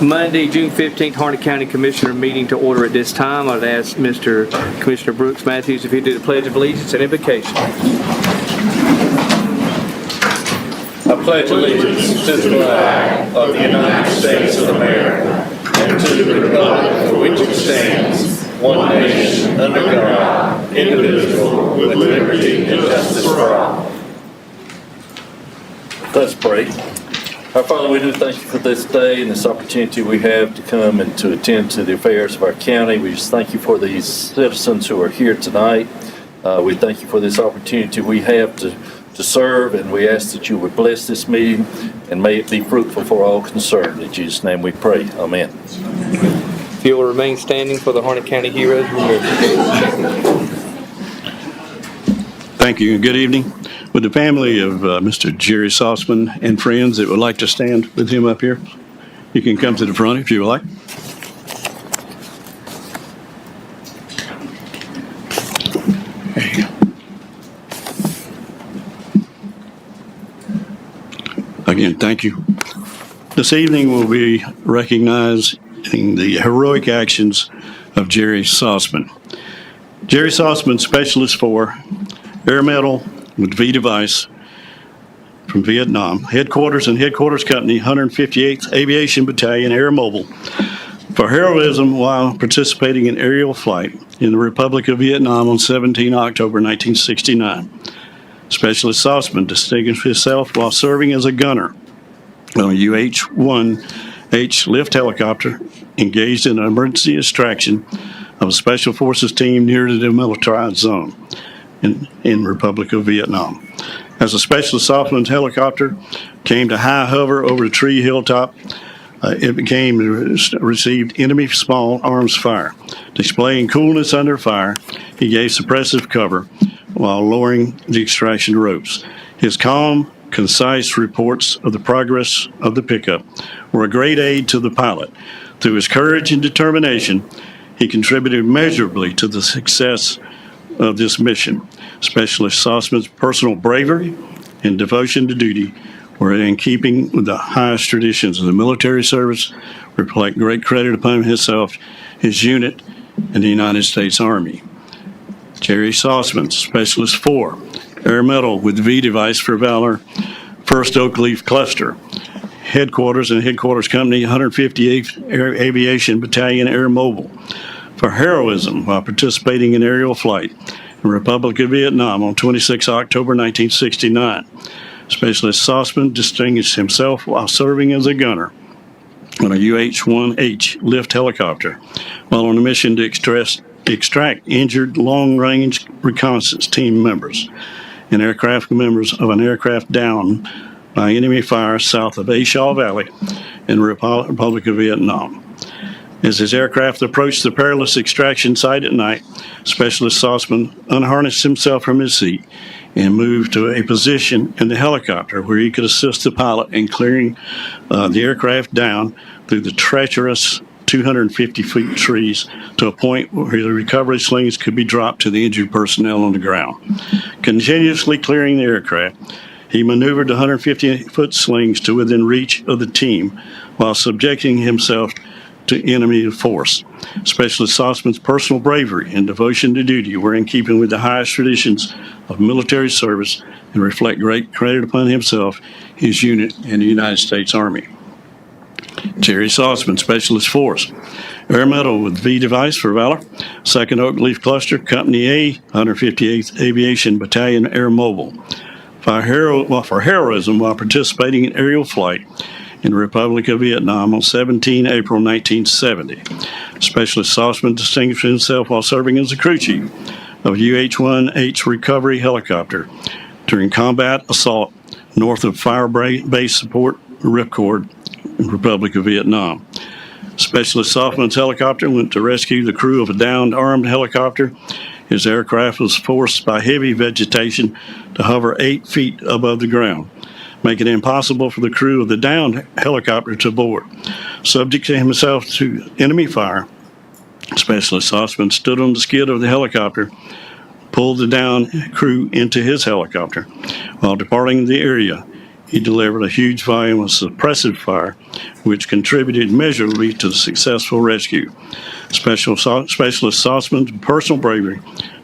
Monday, June 15th, Harnett County Commissioner meeting to order at this time. I'd ask Commissioner Brooks Matthews if he'd do the Pledge of Allegiance and invocation. I pledge allegiance to the flag of the United States of America and to the republic for which it stands, one nation, under God, indivisible, with liberty and justice for all. Let's pray. Our Father, we do thank you for this day and this opportunity we have to come and to attend to the affairs of our county. We just thank you for these citizens who are here tonight. We thank you for this opportunity we have to serve, and we ask that you would bless this meeting and may it be fruitful for all concerned. In Jesus' name we pray. Amen. If you will remain standing for the Harnett County Heroes Memorial. Thank you and good evening. With the family of Mr. Jerry Sossman and friends that would like to stand with him up here, you can come to the front if you would like. There you go. Again, thank you. This evening we'll be recognizing the heroic actions of Jerry Sossman. Jerry Sossman, Specialist 4, Air Medal with V device from Vietnam, Headquarters and Headquarters Company, 158th Aviation Battalion, Air Mobile, for heroism while participating in aerial flight in the Republic of Vietnam on 17 October 1969. Specialist Sossman distinguished himself while serving as a gunner on a UH-1H lift helicopter engaged in an emergency extraction of a Special Forces team near the demilitarized zone in Republic of Vietnam. As a Specialist, Sossman's helicopter came to high hover over a tree hilltop, received enemy small arms fire. Displaying coolness under fire, he gave suppressive cover while lowering the extraction ropes. His calm, concise reports of the progress of the pickup were a great aid to the pilot. Through his courage and determination, he contributed measurably to the success of this mission. Specialist Sossman's personal bravery and devotion to duty were in keeping with the highest traditions of the military service, reflect great credit upon himself, his unit, and the United States Army. Jerry Sossman, Specialist 4, Air Medal with V device for valor, 1st Oak Leaf Cluster, Headquarters and Headquarters Company, 158th Aviation Battalion, Air Mobile, for heroism while participating in aerial flight in the Republic of Vietnam on 26 October 1969. Specialist Sossman distinguished himself while serving as a gunner on a UH-1H lift helicopter while on a mission to extract injured long-range reconnaissance team members and aircraft members of an aircraft down by enemy fire south of A Shaw Valley in the Republic of Vietnam. As his aircraft approached the perilous extraction site at night, Specialist Sossman unharnessed himself from his seat and moved to a position in the helicopter where he could assist the pilot in clearing the aircraft down through the treacherous 250-foot trees to a point where the recovery slings could be dropped to the injured personnel on the ground. Continuously clearing the aircraft, he maneuvered the 150-foot slings to within reach of the team while subjecting himself to enemy force. Specialist Sossman's personal bravery and devotion to duty were in keeping with the highest traditions of military service and reflect great credit upon himself, his unit, and the United States Army. Jerry Sossman, Specialist Force, Air Medal with V device for valor, 2nd Oak Leaf Cluster, Company A, 158th Aviation Battalion, Air Mobile, for heroism while participating in aerial flight in the Republic of Vietnam on 17 April 1970. Specialist Sossman distinguished himself while serving as the crew chief of UH-1H recovery helicopter during combat assault north of Fire Base Support Ripcord in the Republic of Vietnam. Specialist Sossman's helicopter went to rescue the crew of a downed armed helicopter. His aircraft was forced by heavy vegetation to hover 8 feet above the ground, making it impossible for the crew of the downed helicopter to board. Subject to himself to enemy fire, Specialist Sossman stood on the skid of the helicopter, pulled the downed crew into his helicopter. While departing the area, he delivered a huge volume of suppressive fire, which contributed measurably to the successful rescue. Specialist Sossman's personal bravery,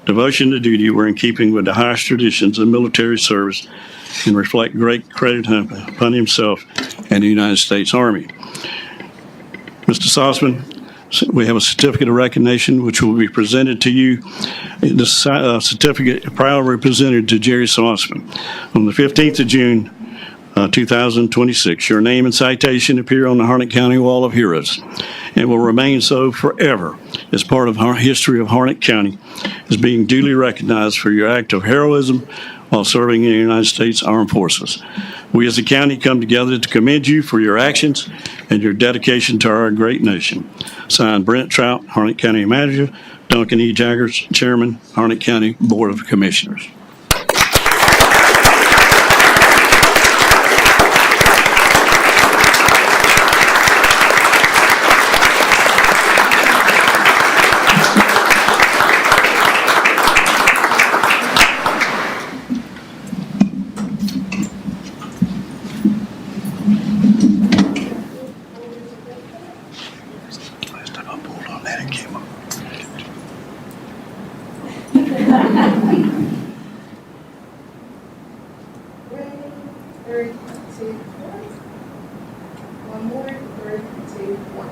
devotion to duty were in keeping with the highest traditions of military service and reflect great credit upon himself and the United States Army. Mr. Sossman, we have a certificate of recognition which will be presented to you. This certificate proudly presented to Jerry Sossman. On the 15th of June, 2026, your name and citation appear on the Harnett County Wall of Heroes and will remain so forever as part of our history of Harnett County, as being duly recognized for your act of heroism while serving in the United States Armed Forces. We as a county come together to commend you for your actions and your dedication to our great nation. Signed, Brent Trout, Harnett County Manager, Duncan E. Jaggers, Chairman, Harnett County Board of Commissioners. Last time I pulled on that, it came up. 3, 2, 1. One more. 3, 2, 1.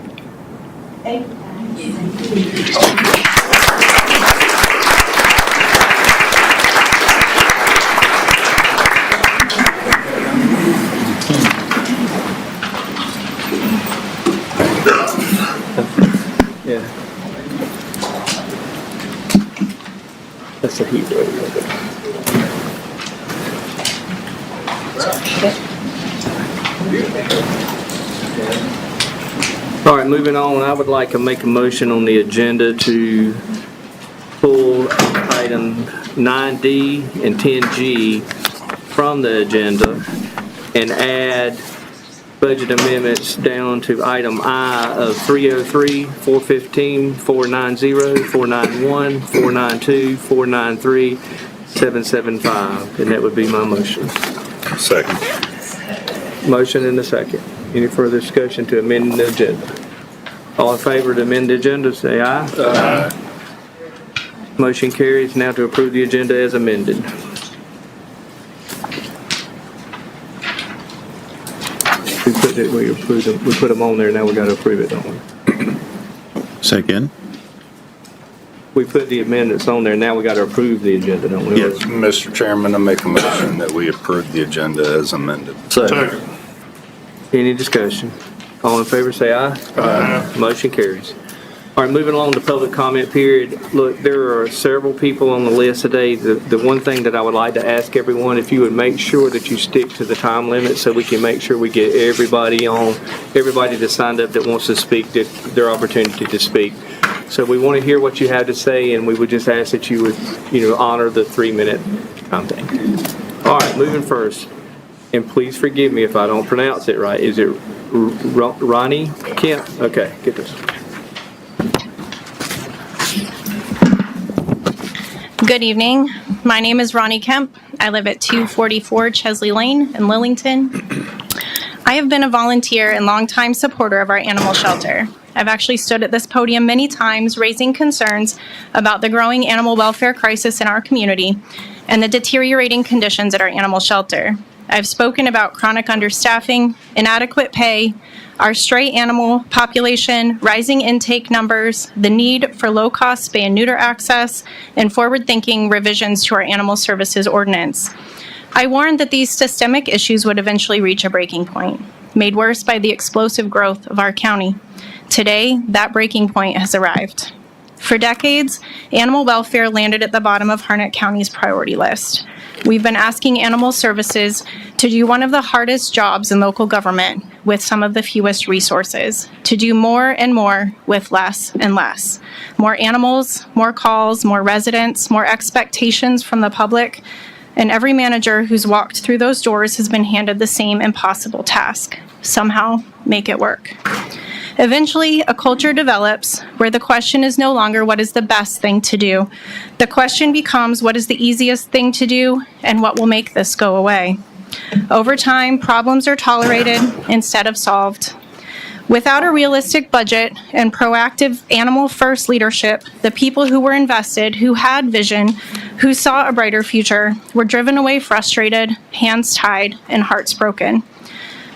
Thank you, guys. Yeah. That's a hero right there. All right, moving on, I would like to make a motion on the agenda to pull item 9D and 10G from the agenda and add budget amendments down to item I of 303, 415, 490, 491, 492, 493, 775, and that would be my motion. Second. Motion and a second. Any further discussion to amend the agenda? All in favor to amend the agenda, say aye. Aye. Motion carries. Now to approve the agenda as amended. We put them on there, now we got to approve it, don't we? Second. We put the amendments on there, now we got to approve the agenda, don't we? Yes. Mr. Chairman, I make a motion that we approve the agenda as amended. Second. Any discussion? All in favor, say aye. Aye. Motion carries. All right, moving along to public comment period. Look, there are several people on the list today. The one thing that I would like to ask everyone, if you would make sure that you stick to the time limit so we can make sure we get everybody that signed up that wants to speak, their opportunity to speak. So we want to hear what you have to say, and we would just ask that you would, honor the 3-minute time thing. All right, moving first. And please forgive me if I don't pronounce it right. Is it Ronnie Kemp? Okay, get this. Good evening. My name is Ronnie Kemp. I live at 244 Chesley Lane in Lillington. I have been a volunteer and longtime supporter of our animal shelter. I've actually stood at this podium many times raising concerns about the growing animal welfare crisis in our community and the deteriorating conditions at our animal shelter. I've spoken about chronic understaffing, inadequate pay, our stray animal population, rising intake numbers, the need for low-cost spay and neuter access, and forward-thinking revisions to our animal services ordinance. I warned that these systemic issues would eventually reach a breaking point, made worse by the explosive growth of our county. Today, that breaking point has arrived. For decades, animal welfare landed at the bottom of Harnett County's priority list. We've been asking animal services to do one of the hardest jobs in local government with some of the fewest resources, to do more and more with less and less. More animals, more calls, more residents, more expectations from the public, and every manager who's walked through those doors has been handed the same impossible task: somehow make it work. Eventually, a culture develops where the question is no longer what is the best thing to do. The question becomes what is the easiest thing to do and what will make this go away. Over time, problems are tolerated instead of solved. Without a realistic budget and proactive animal-first leadership, the people who were invested, who had vision, who saw a brighter future, were driven away frustrated, hands tied, and hearts broken.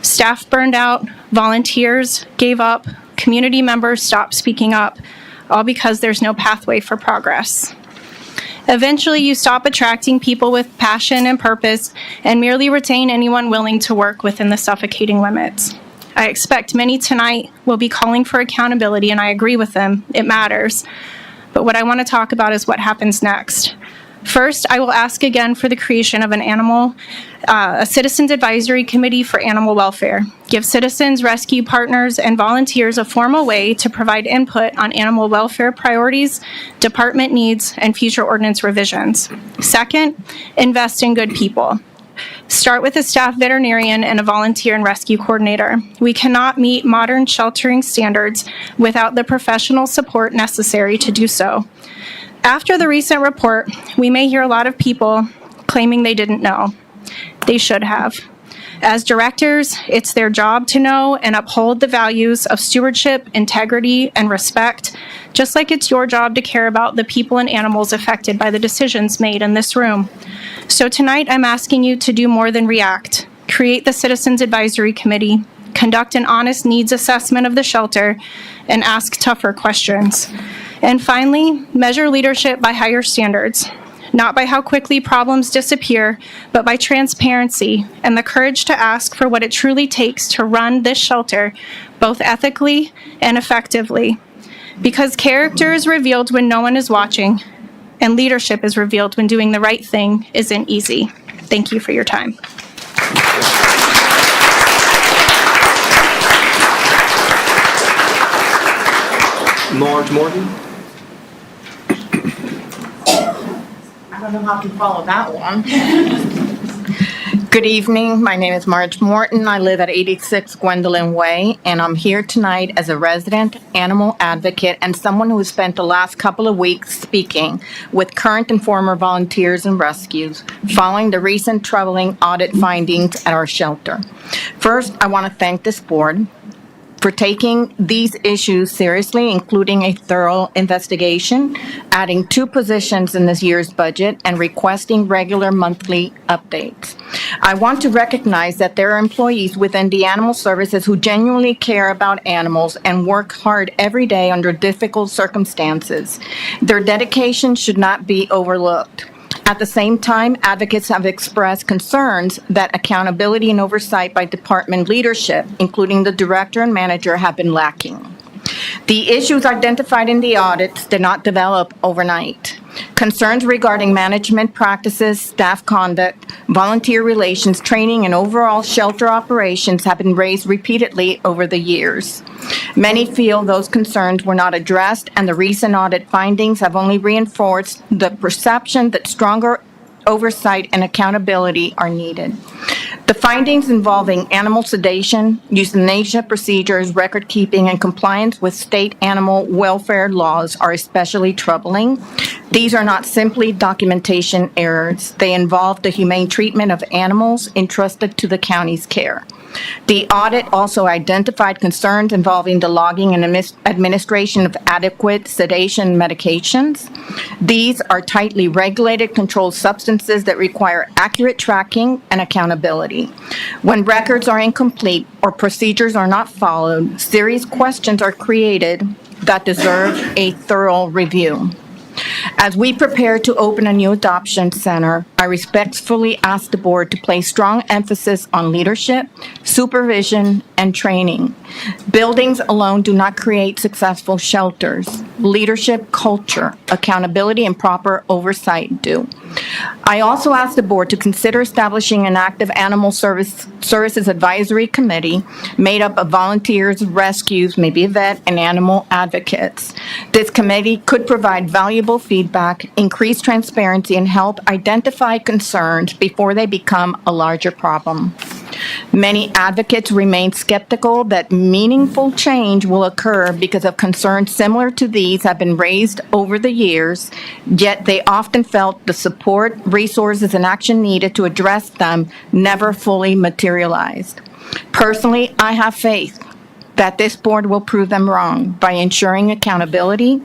Staff burned out, volunteers gave up, community members stopped speaking up, all because there's no pathway for progress. Eventually, you stop attracting people with passion and purpose and merely retain anyone willing to work within the suffocating limits. I expect many tonight will be calling for accountability, and I agree with them. It matters. But what I want to talk about is what happens next. First, I will ask again for the creation of a Citizens Advisory Committee for Animal Welfare. Give citizens, rescue partners, and volunteers a formal way to provide input on animal welfare priorities, department needs, and future ordinance revisions. Second, invest in good people. Start with a staff veterinarian and a volunteer and rescue coordinator. We cannot meet modern sheltering standards without the professional support necessary to do so. After the recent report, we may hear a lot of people claiming they didn't know. They should have. As directors, it's their job to know and uphold the values of stewardship, integrity, and respect, just like it's your job to care about the people and animals affected by the decisions made in this room. So tonight, I'm asking you to do more than react. Create the Citizens Advisory Committee, conduct an honest needs assessment of the shelter, and ask tougher questions. And finally, measure leadership by higher standards, not by how quickly problems disappear, but by transparency and the courage to ask for what it truly takes to run this shelter, both ethically and effectively. Because character is revealed when no one is watching, and leadership is revealed when doing the right thing isn't easy. Thank you for your time. Marge Morton? I don't know how to follow that one. Good evening. My name is Marge Morton. I live at 86 Gwendolyn Way, and I'm here tonight as a resident animal advocate and someone who has spent the last couple of weeks speaking with current and former volunteers and rescues following the recent troubling audit findings at our shelter. First, I want to thank this board for taking these issues seriously, including a thorough investigation, adding 2 positions in this year's budget, and requesting regular monthly updates. I want to recognize that there are employees within the animal services who genuinely care about animals and work hard every day under difficult circumstances. Their dedication should not be overlooked. At the same time, advocates have expressed concerns that accountability and oversight by department leadership, including the director and manager, have been lacking. The issues identified in the audits did not develop overnight. Concerns regarding management practices, staff conduct, volunteer relations, training, and overall shelter operations have been raised repeatedly over the years. Many feel those concerns were not addressed, and the recent audit findings have only reinforced the perception that stronger oversight and accountability are needed. The findings involving animal sedation, euthanasia procedures, record keeping, and compliance with state animal welfare laws are especially troubling. These are not simply documentation errors. They involve the humane treatment of animals entrusted to the county's care. The audit also identified concerns involving the logging and administration of adequate sedation medications. These are tightly regulated controlled substances that require accurate tracking and accountability. When records are incomplete or procedures are not followed, serious questions are created that deserve a thorough review. As we prepare to open a new adoption center, I respectfully ask the board to place strong emphasis on leadership, supervision, and training. Buildings alone do not create successful shelters. Leadership, culture, accountability, and proper oversight do. I also ask the board to consider establishing an active animal services advisory committee made up of volunteers, rescues, maybe a vet, and animal advocates. This committee could provide valuable feedback, increase transparency, and help identify concerns before they become a larger problem. Many advocates remain skeptical that meaningful change will occur because of concerns similar to these have been raised over the years, yet they often felt the support, resources, and action needed to address them never fully materialized. Personally, I have faith that this board will prove them wrong by ensuring accountability,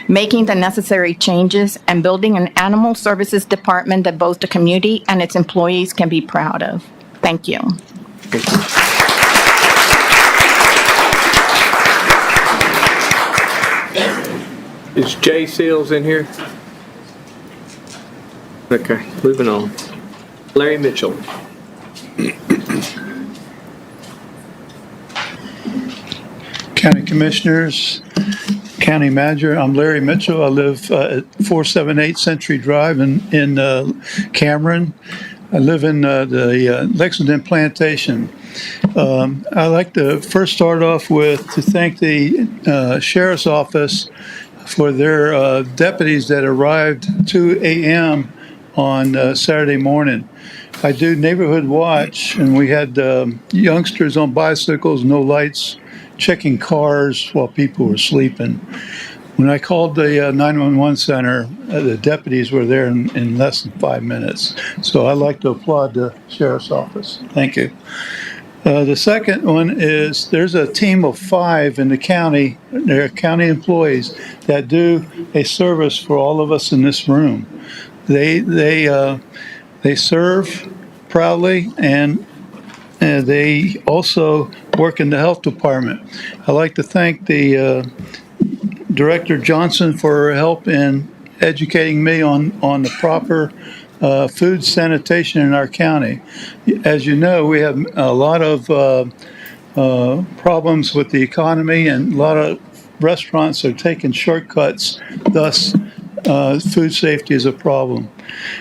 making the necessary changes, and building an animal services department that both the community and its employees can be proud of. Thank you. Is Jay Seals in here? Okay, moving on. Larry Mitchell. County Commissioners, County Manager, I'm Larry Mitchell. I live at 478 Century Drive in Cameron. I live in the Lexington Plantation. I'd like to first start off with to thank the Sheriff's Office for their deputies that arrived 2 a.m. on Saturday morning. I do neighborhood watch, and we had youngsters on bicycles, no lights, checking cars while people were sleeping. When I called the 911 center, the deputies were there in less than 5 minutes. So I'd like to applaud the Sheriff's Office. Thank you. The second one is there's a team of 5 in the county. They're county employees that do a service for all of us in this room. They serve proudly, and they also work in the health department. I'd like to thank the Director Johnson for her help in educating me on the proper food sanitation in our county. As you know, we have a lot of problems with the economy, and a lot of restaurants are taking shortcuts. Thus, food safety is a problem.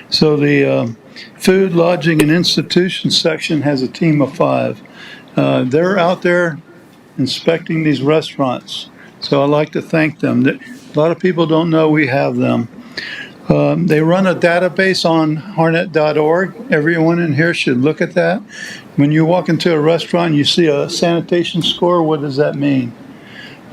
So the Food, Lodging, and Institution section has a team of 5. They're out there inspecting these restaurants. So I'd like to thank them. A lot of people don't know we have them. They run a database on harnet.org. Everyone in here should look at that. When you walk into a restaurant and you see a sanitation score, what does that mean?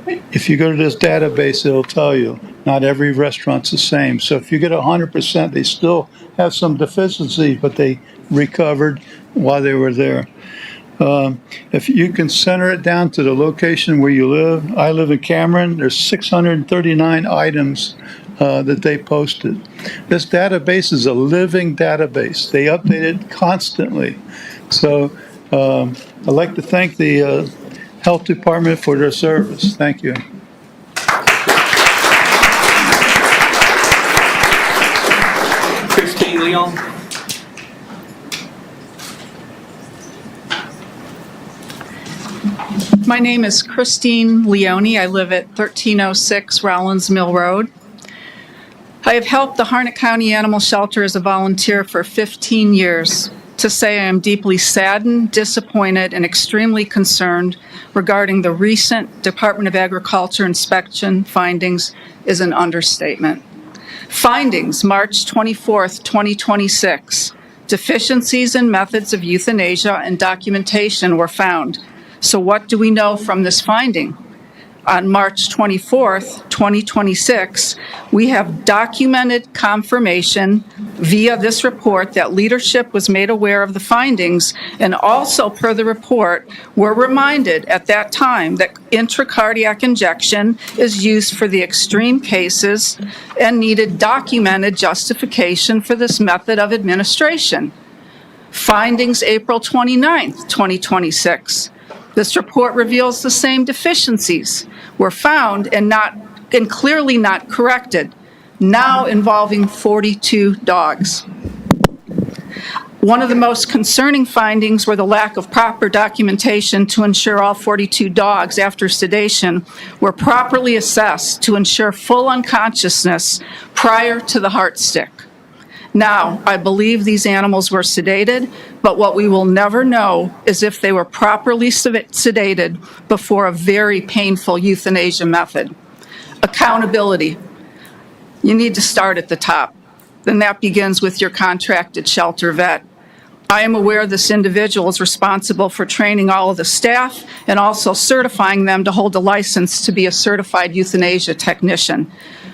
If you go to this database, it'll tell you. Not every restaurant's the same. So if you get 100%, they still have some deficiencies, but they recovered while they were there. If you can center it down to the location where you live, I live in Cameron, there's 639 items that they posted. This database is a living database. They update it constantly. So I'd like to thank the Health Department for their service. Thank you. Christine Leon. My name is Christine Leone. I live at 1306 Rollins Mill Road. I have helped the Harnett County Animal Shelter as a volunteer for 15 years. To say I am deeply saddened, disappointed, and extremely concerned regarding the recent Department of Agriculture inspection findings is an understatement. Findings, March 24th, 2026. Deficiencies in methods of euthanasia and documentation were found. So what do we know from this finding? On March 24th, 2026, we have documented confirmation via this report that leadership was made aware of the findings, and also per the report, were reminded at that time that intracardiac injection is used for the extreme cases and needed documented justification for this method of administration. Findings, April 29th, 2026. This report reveals the same deficiencies were found and clearly not corrected, now involving 42 dogs. One of the most concerning findings were the lack of proper documentation to ensure all 42 dogs after sedation were properly assessed to ensure full unconsciousness prior to the heart stick. Now, I believe these animals were sedated, but what we will never know is if they were properly sedated before a very painful euthanasia method. Accountability. You need to start at the top. Then that begins with your contracted shelter vet. I am aware this individual is responsible for training all of the staff and also certifying them to hold a license to be a certified euthanasia technician.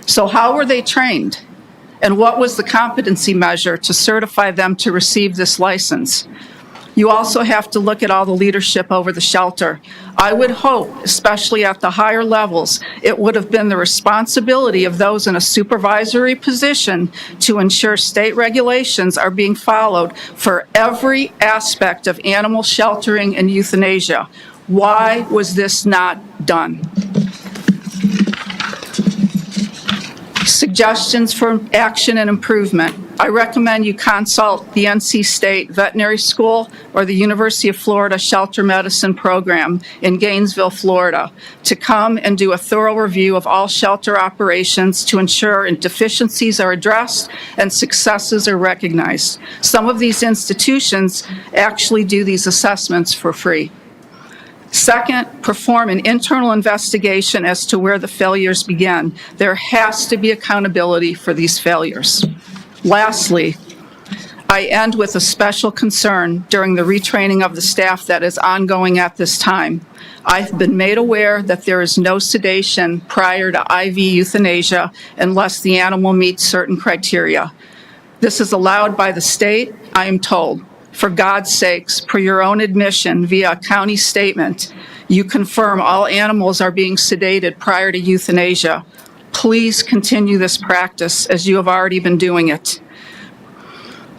So how were they trained? And what was the competency measure to certify them to receive this license? You also have to look at all the leadership over the shelter. I would hope, especially at the higher levels, it would have been the responsibility of those in a supervisory position to ensure state regulations are being followed for every aspect of animal sheltering and euthanasia. Why was this not done? Suggestions for action and improvement. I recommend you consult the NC State Veterinary School or the University of Florida Shelter Medicine Program in Gainesville, Florida, to come and do a thorough review of all shelter operations to ensure deficiencies are addressed and successes are recognized. Some of these institutions actually do these assessments for free. Second, perform an internal investigation as to where the failures began. There has to be accountability for these failures. Lastly, I end with a special concern during the retraining of the staff that is ongoing at this time. I've been made aware that there is no sedation prior to IV euthanasia unless the animal meets certain criteria. This is allowed by the state, I am told. For God's sakes, per your own admission via a county statement, you confirm all animals are being sedated prior to euthanasia. Please continue this practice as you have already been doing it.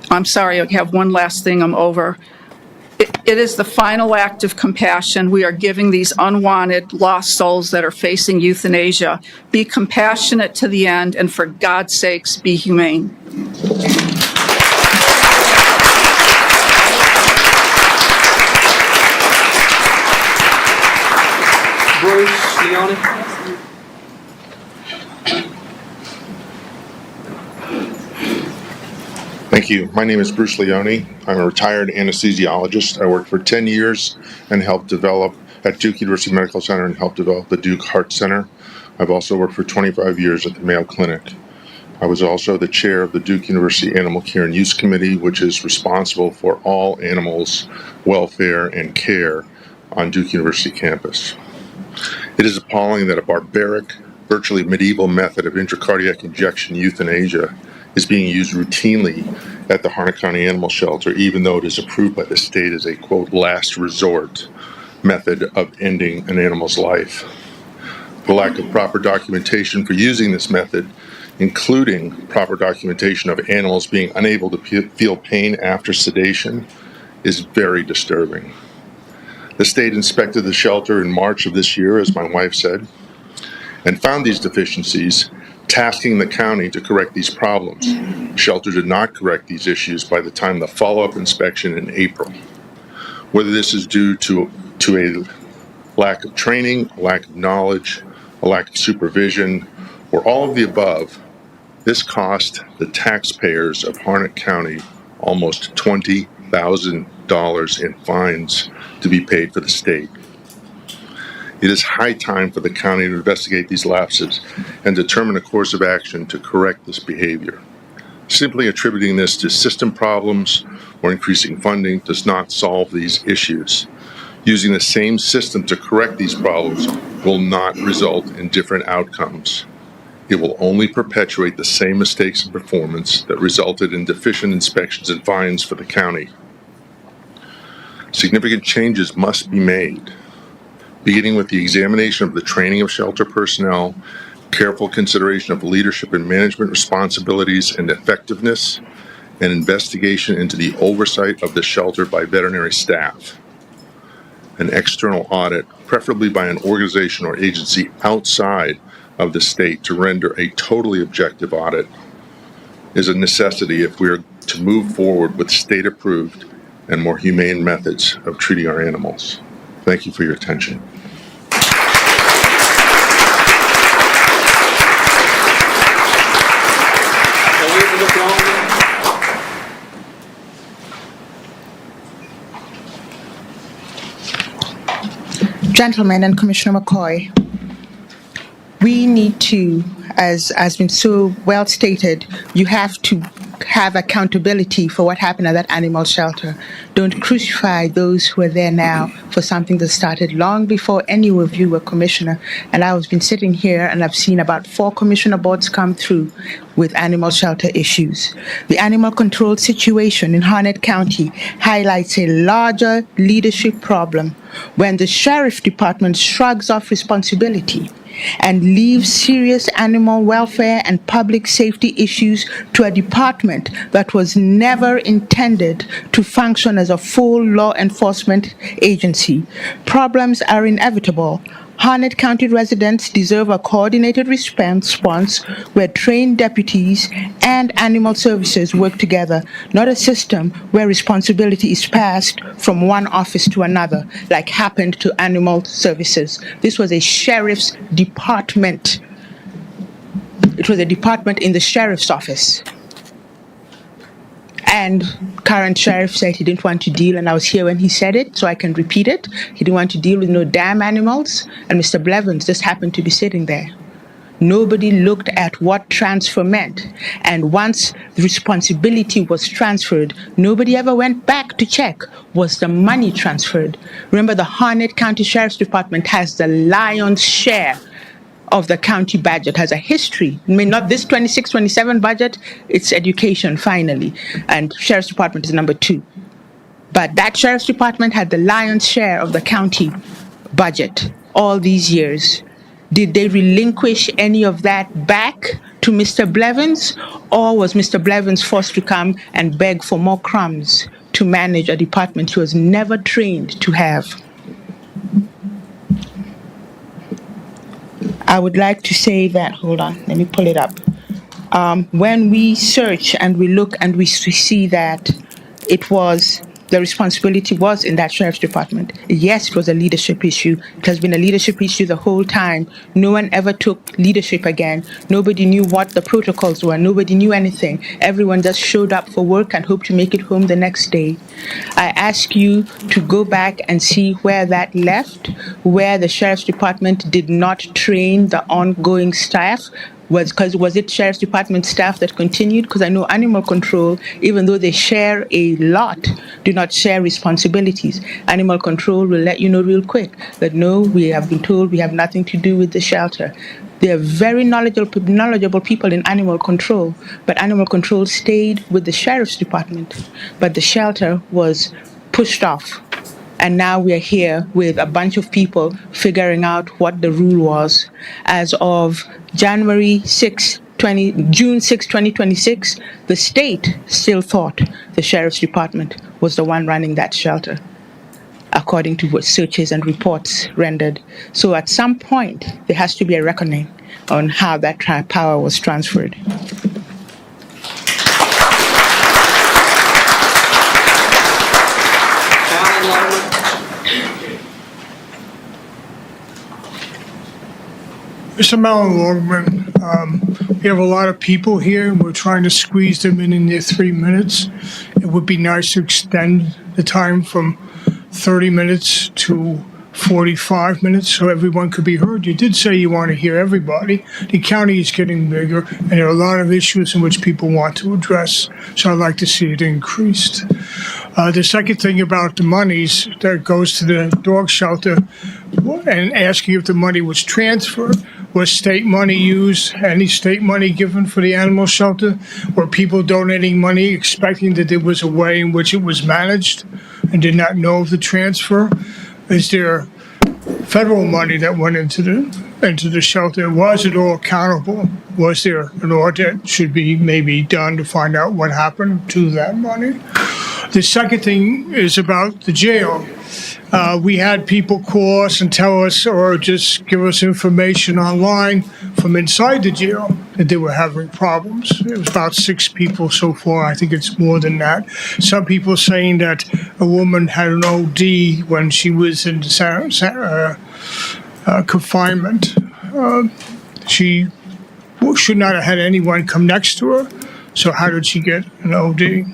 I'm sorry, I have one last thing, I'm over. It is the final act of compassion we are giving these unwanted, lost souls that are facing euthanasia. Be compassionate to the end, and for God's sakes, be humane. Bruce Leone. Thank you. My name is Bruce Leone. I'm a retired anesthesiologist. I worked for 10 years and helped develop at Duke University Medical Center and helped develop the Duke Heart Center. I've also worked for 25 years at the Mayo Clinic. I was also the chair of the Duke University Animal Care and Use Committee, which is responsible for all animals' welfare and care on Duke University campus. It is appalling that a barbaric, virtually medieval method of intracardiac injection euthanasia is being used routinely at the Harnett County Animal Shelter, even though it is approved by the state as a, quote, last resort method of ending an animal's life. The lack of proper documentation for using this method, including proper documentation of animals being unable to feel pain after sedation, is very disturbing. The state inspected the shelter in March of this year, as my wife said, and found these deficiencies, tasking the county to correct these problems. The shelter did not correct these issues by the time of the follow-up inspection in April. Whether this is due to a lack of training, a lack of knowledge, a lack of supervision, or all of the above, this cost the taxpayers of Harnett County almost $20,000 in fines to be paid for the state. It is high time for the county to investigate these lapses and determine a course of action to correct this behavior. Simply attributing this to system problems or increasing funding does not solve these issues. Using the same system to correct these problems will not result in different outcomes. It will only perpetuate the same mistakes in performance that resulted in deficient inspections and fines for the county. Significant changes must be made, beginning with the examination of the training of shelter personnel, careful consideration of leadership and management responsibilities and effectiveness, and investigation into the oversight of the shelter by veterinary staff. An external audit, preferably by an organization or agency outside of the state to render a totally objective audit, is a necessity if we are to move forward with state-approved and more humane methods of treating our animals. Thank you for your attention. Gentlemen and Commissioner McCoy, we need to, as has been so well stated, you have to have accountability for what happened at that animal shelter. Don't crucify those who are there now for something that started long before any of you were commissioner. And I've been sitting here and I've seen about 4 commissioner boards come through with animal shelter issues. The animal control situation in Harnett County highlights a larger leadership problem when the sheriff department shrugs off responsibility and leaves serious animal welfare and public safety issues to a department that was never intended to function as a full law enforcement agency. Problems are inevitable. Harnett County residents deserve a coordinated response where trained deputies and animal services work together, not a system where responsibility is passed from one office to another, like happened to animal services. This was a sheriff's department. It was a department in the sheriff's office. And current sheriff said he didn't want to deal, and I was here when he said it, so I can repeat it. He didn't want to deal with no damn animals, and Mr. Blevins just happened to be sitting there. Nobody looked at what transfer meant, and once the responsibility was transferred, nobody ever went back to check, was the money transferred? Remember, the Harnett County Sheriff's Department has the lion's share of the county budget, has a history. I mean, not this 26-27 budget, it's education finally, and Sheriff's Department is number 2. But that Sheriff's Department had the lion's share of the county budget all these years. Did they relinquish any of that back to Mr. Blevins, or was Mr. Blevins forced to come and beg for more crumbs to manage a department he was never trained to have? I would like to say that, hold on, let me pull it up. When we search and we look and we see that the responsibility was in that sheriff's department. Yes, it was a leadership issue. It has been a leadership issue the whole time. No one ever took leadership again. Nobody knew what the protocols were. Nobody knew anything. Everyone just showed up for work and hoped to make it home the next day. I ask you to go back and see where that left, where the sheriff's department did not train the ongoing staff. Was it Sheriff's Department staff that continued? Because I know animal control, even though they share a lot, do not share responsibilities. Animal control will let you know real quick that no, we have been told we have nothing to do with the shelter. They are very knowledgeable people in animal control, but animal control stayed with the Sheriff's Department. But the shelter was pushed off. And now we're here with a bunch of people figuring out what the rule was. As of June 6, 2026, the state still thought the Sheriff's Department was the one running that shelter, according to what searches and reports rendered. So at some point, there has to be a reckoning on how that power was transferred. Mr. Malloy-Longman, we have a lot of people here, and we're trying to squeeze them in their 3 minutes. It would be nice to extend the time from 30 minutes to 45 minutes so everyone could be heard. You did say you want to hear everybody. The county is getting bigger, and there are a lot of issues in which people want to address, so I'd like to see it increased. The second thing about the monies that goes to the dog shelter, and asking if the money was transferred, was state money used, any state money given for the animal shelter? Were people donating money expecting that there was a way in which it was managed and did not know of the transfer? Is there federal money that went into the shelter? Was it all accountable? Was there an audit that should be maybe done to find out what happened to that money? The second thing is about the jail. We had people call us and tell us, or just give us information online from inside the jail, that they were having problems. It was about 6 people so far. I think it's more than that. Some people saying that a woman had an OD when she was in confinement. She should not have had anyone come next to her. So how did she get an OD?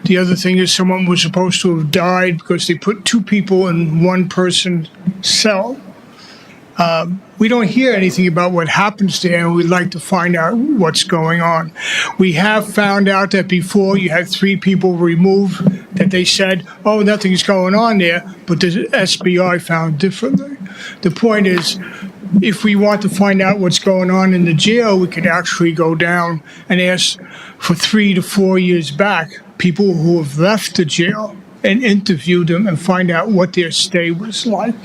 The other thing is someone was supposed to have died because they put 2 people in one person's cell. we don't hear anything about what happens there, and we'd like to find out what's going on. We have found out that before you had 3 people removed, that they said, oh, nothing's going on there, but the SBI found differently. The point is, if we want to find out what's going on in the jail, we could actually go down and ask for 3 to 4 years back, people who have left the jail, and interview them and find out what their stay was like.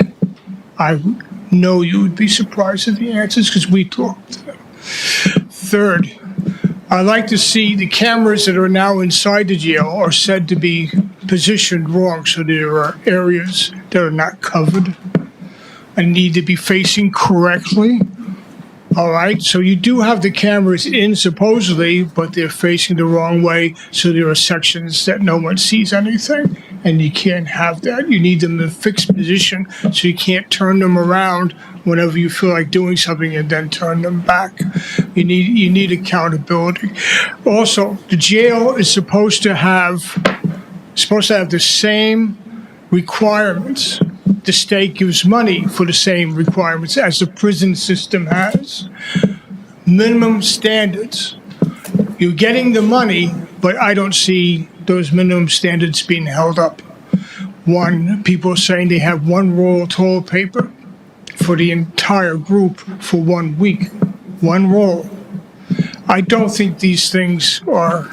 I know you would be surprised at the answers because we talked to them. Third, I like to see the cameras that are now inside the jail are said to be positioned wrong, so there are areas that are not covered and need to be facing correctly. All right, so you do have the cameras in supposedly, but they're facing the wrong way, so there are sections that no one sees anything, and you can't have that. You need them in a fixed position, so you can't turn them around whenever you feel like doing something and then turn them back. You need accountability. Also, the jail is supposed to have the same requirements. The state gives money for the same requirements as the prison system has. Minimum standards. You're getting the money, but I don't see those minimum standards being held up. One, people are saying they have 1 roll of toilet paper for the entire group for 1 week. 1 roll. I don't think these things are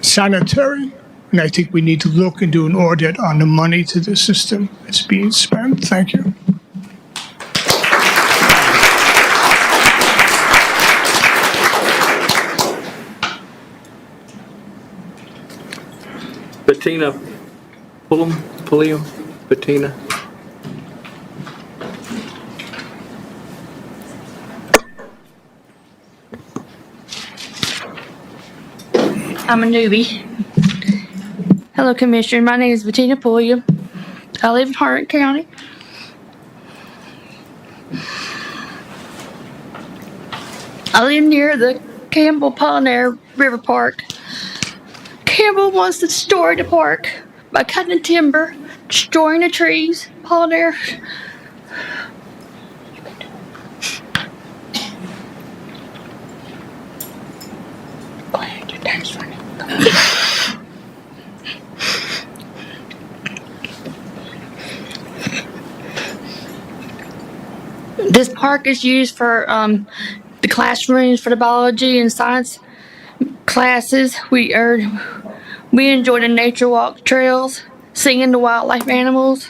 sanitary. And I think we need to look and do an audit on the money to the system that's being spent. Thank you. Bettina Pulliam, Bettina. I'm a newbie. Hello, Commissioner. My name is Bettina Pulliam. I live in Harnett County. I live near the Campbell Pollinaire River Park. Campbell wants to destroy the park by cutting the timber, destroying the trees. Pollinaire. Go ahead, your time's running. This park is used for the classrooms for the biology and science classes. We enjoy the nature walk trails, seeing the wildlife animals.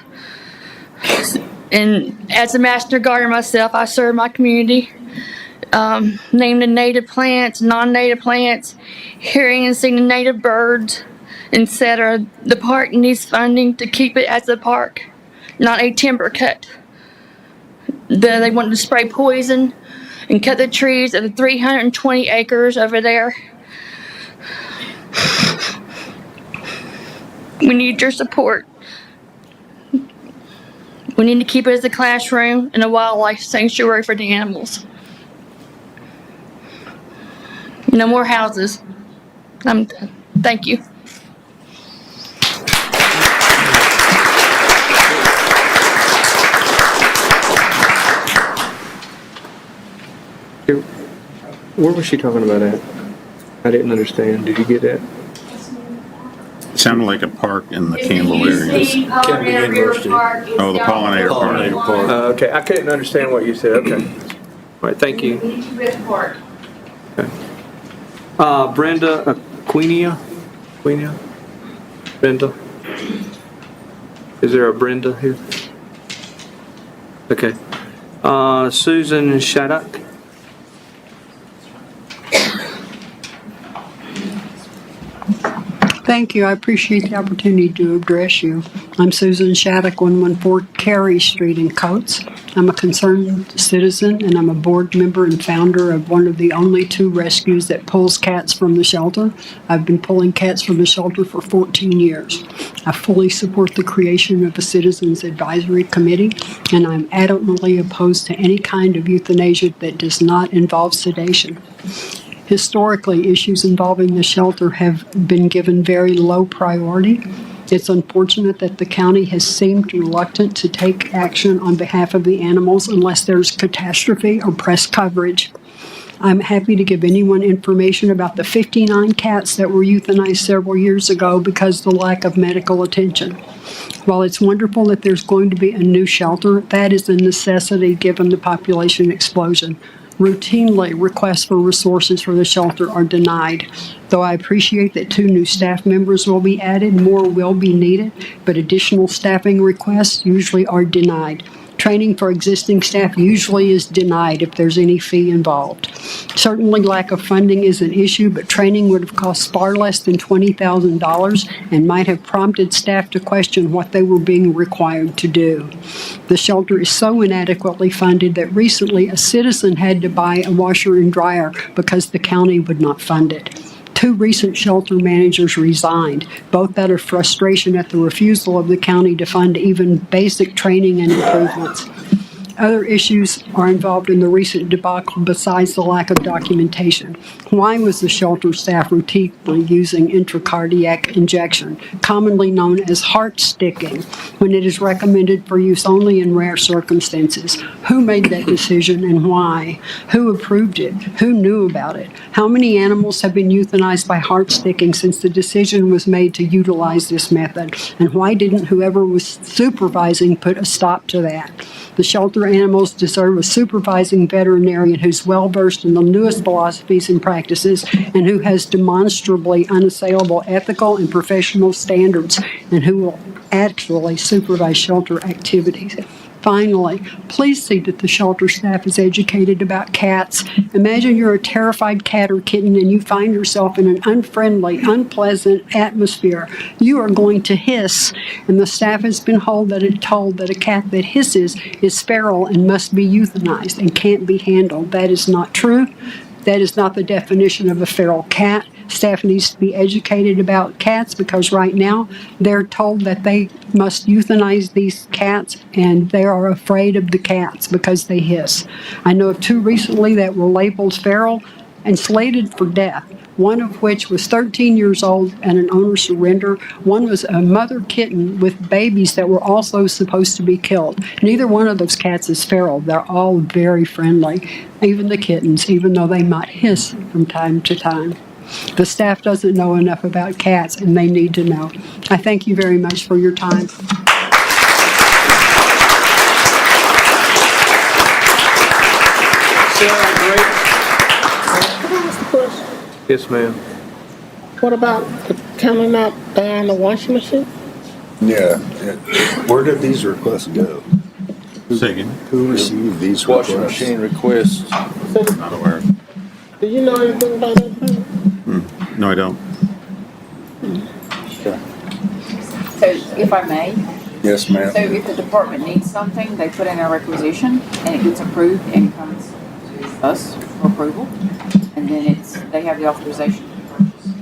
And as a master gardener myself, I serve my community. Name the native plants, non-native plants, hearing and seeing the native birds, etc. The park needs funding to keep it as a park, not a timber cut. They want to spray poison and cut the trees of the 320 acres over there. We need your support. We need to keep it as a classroom and a wildlife sanctuary for the animals. No more houses. I'm done. Thank you. Where was she talking about at? I didn't understand. Did you get that? It sounded like a park in the Campbell area. Campbell University. Oh, the Pollinator Park. Okay, I couldn't understand what you said. Okay. All right, thank you. Okay. Brenda Aquina? Brenda? Is there a Brenda here? Okay. Susan Shattuck? Thank you. I appreciate the opportunity to address you. I'm Susan Shattuck, 114 Carey Street in Coates. I'm a concerned citizen, and I'm a board member and founder of one of the only 2 rescues that pulls cats from the shelter. I've been pulling cats from the shelter for 14 years. I fully support the creation of a Citizens Advisory Committee, and I'm adamantly opposed to any kind of euthanasia that does not involve sedation. Historically, issues involving the shelter have been given very low priority. It's unfortunate that the county has seemed reluctant to take action on behalf of the animals unless there's catastrophe or press coverage. I'm happy to give anyone information about the 59 cats that were euthanized several years ago because of the lack of medical attention. While it's wonderful that there's going to be a new shelter, that is a necessity given the population explosion. Routinely, requests for resources for the shelter are denied. Though I appreciate that 2 new staff members will be added, more will be needed, but additional staffing requests usually are denied. Training for existing staff usually is denied if there's any fee involved. Certainly, lack of funding is an issue, but training would have cost far less than $20,000 and might have prompted staff to question what they were being required to do. The shelter is so inadequately funded that recently a citizen had to buy a washer and dryer because the county would not fund it. 2 recent shelter managers resigned, both out of frustration at the refusal of the county to fund even basic training and improvements. Other issues are involved in the recent debacle besides the lack of documentation. Why was the shelter staff routinely using intracardiac injection, commonly known as heart sticking, when it is recommended for use only in rare circumstances? Who made that decision and why? Who approved it? Who knew about it? How many animals have been euthanized by heart sticking since the decision was made to utilize this method? And why didn't whoever was supervising put a stop to that? The shelter animals deserve a supervising veterinarian who's well-versed in the newest philosophies and practices and who has demonstrably unassailable ethical and professional standards and who will actually supervise shelter activities. Finally, please see that the shelter staff is educated about cats. Imagine you're a terrified cat or kitten and you find yourself in an unfriendly, unpleasant atmosphere. You are going to hiss, and the staff has been told that a cat that hisses is feral and must be euthanized and can't be handled. That is not true. That is not the definition of a feral cat. Staff needs to be educated about cats because right now they're told that they must euthanize these cats and they are afraid of the cats because they hiss. I know of 2 recently that were labeled feral and slated for death, one of which was 13 years old and an owner surrendered. One was a mother kitten with babies that were also supposed to be killed. Neither one of those cats is feral. They're all very friendly, even the kittens, even though they might hiss from time to time. The staff doesn't know enough about cats, and they need to know. I thank you very much for your time. Yes, ma'am. What about the county not buying the washing machine? Yeah. Where did these requests go? Second. Who received these Washing requests? machine requests. Not aware. Do you know anything about that? No, I don't. So if I may, Yes, ma'am. so if the department needs something, they put in a requisition and it gets approved and it comes to us for approval. And then they have the authorization to purchase.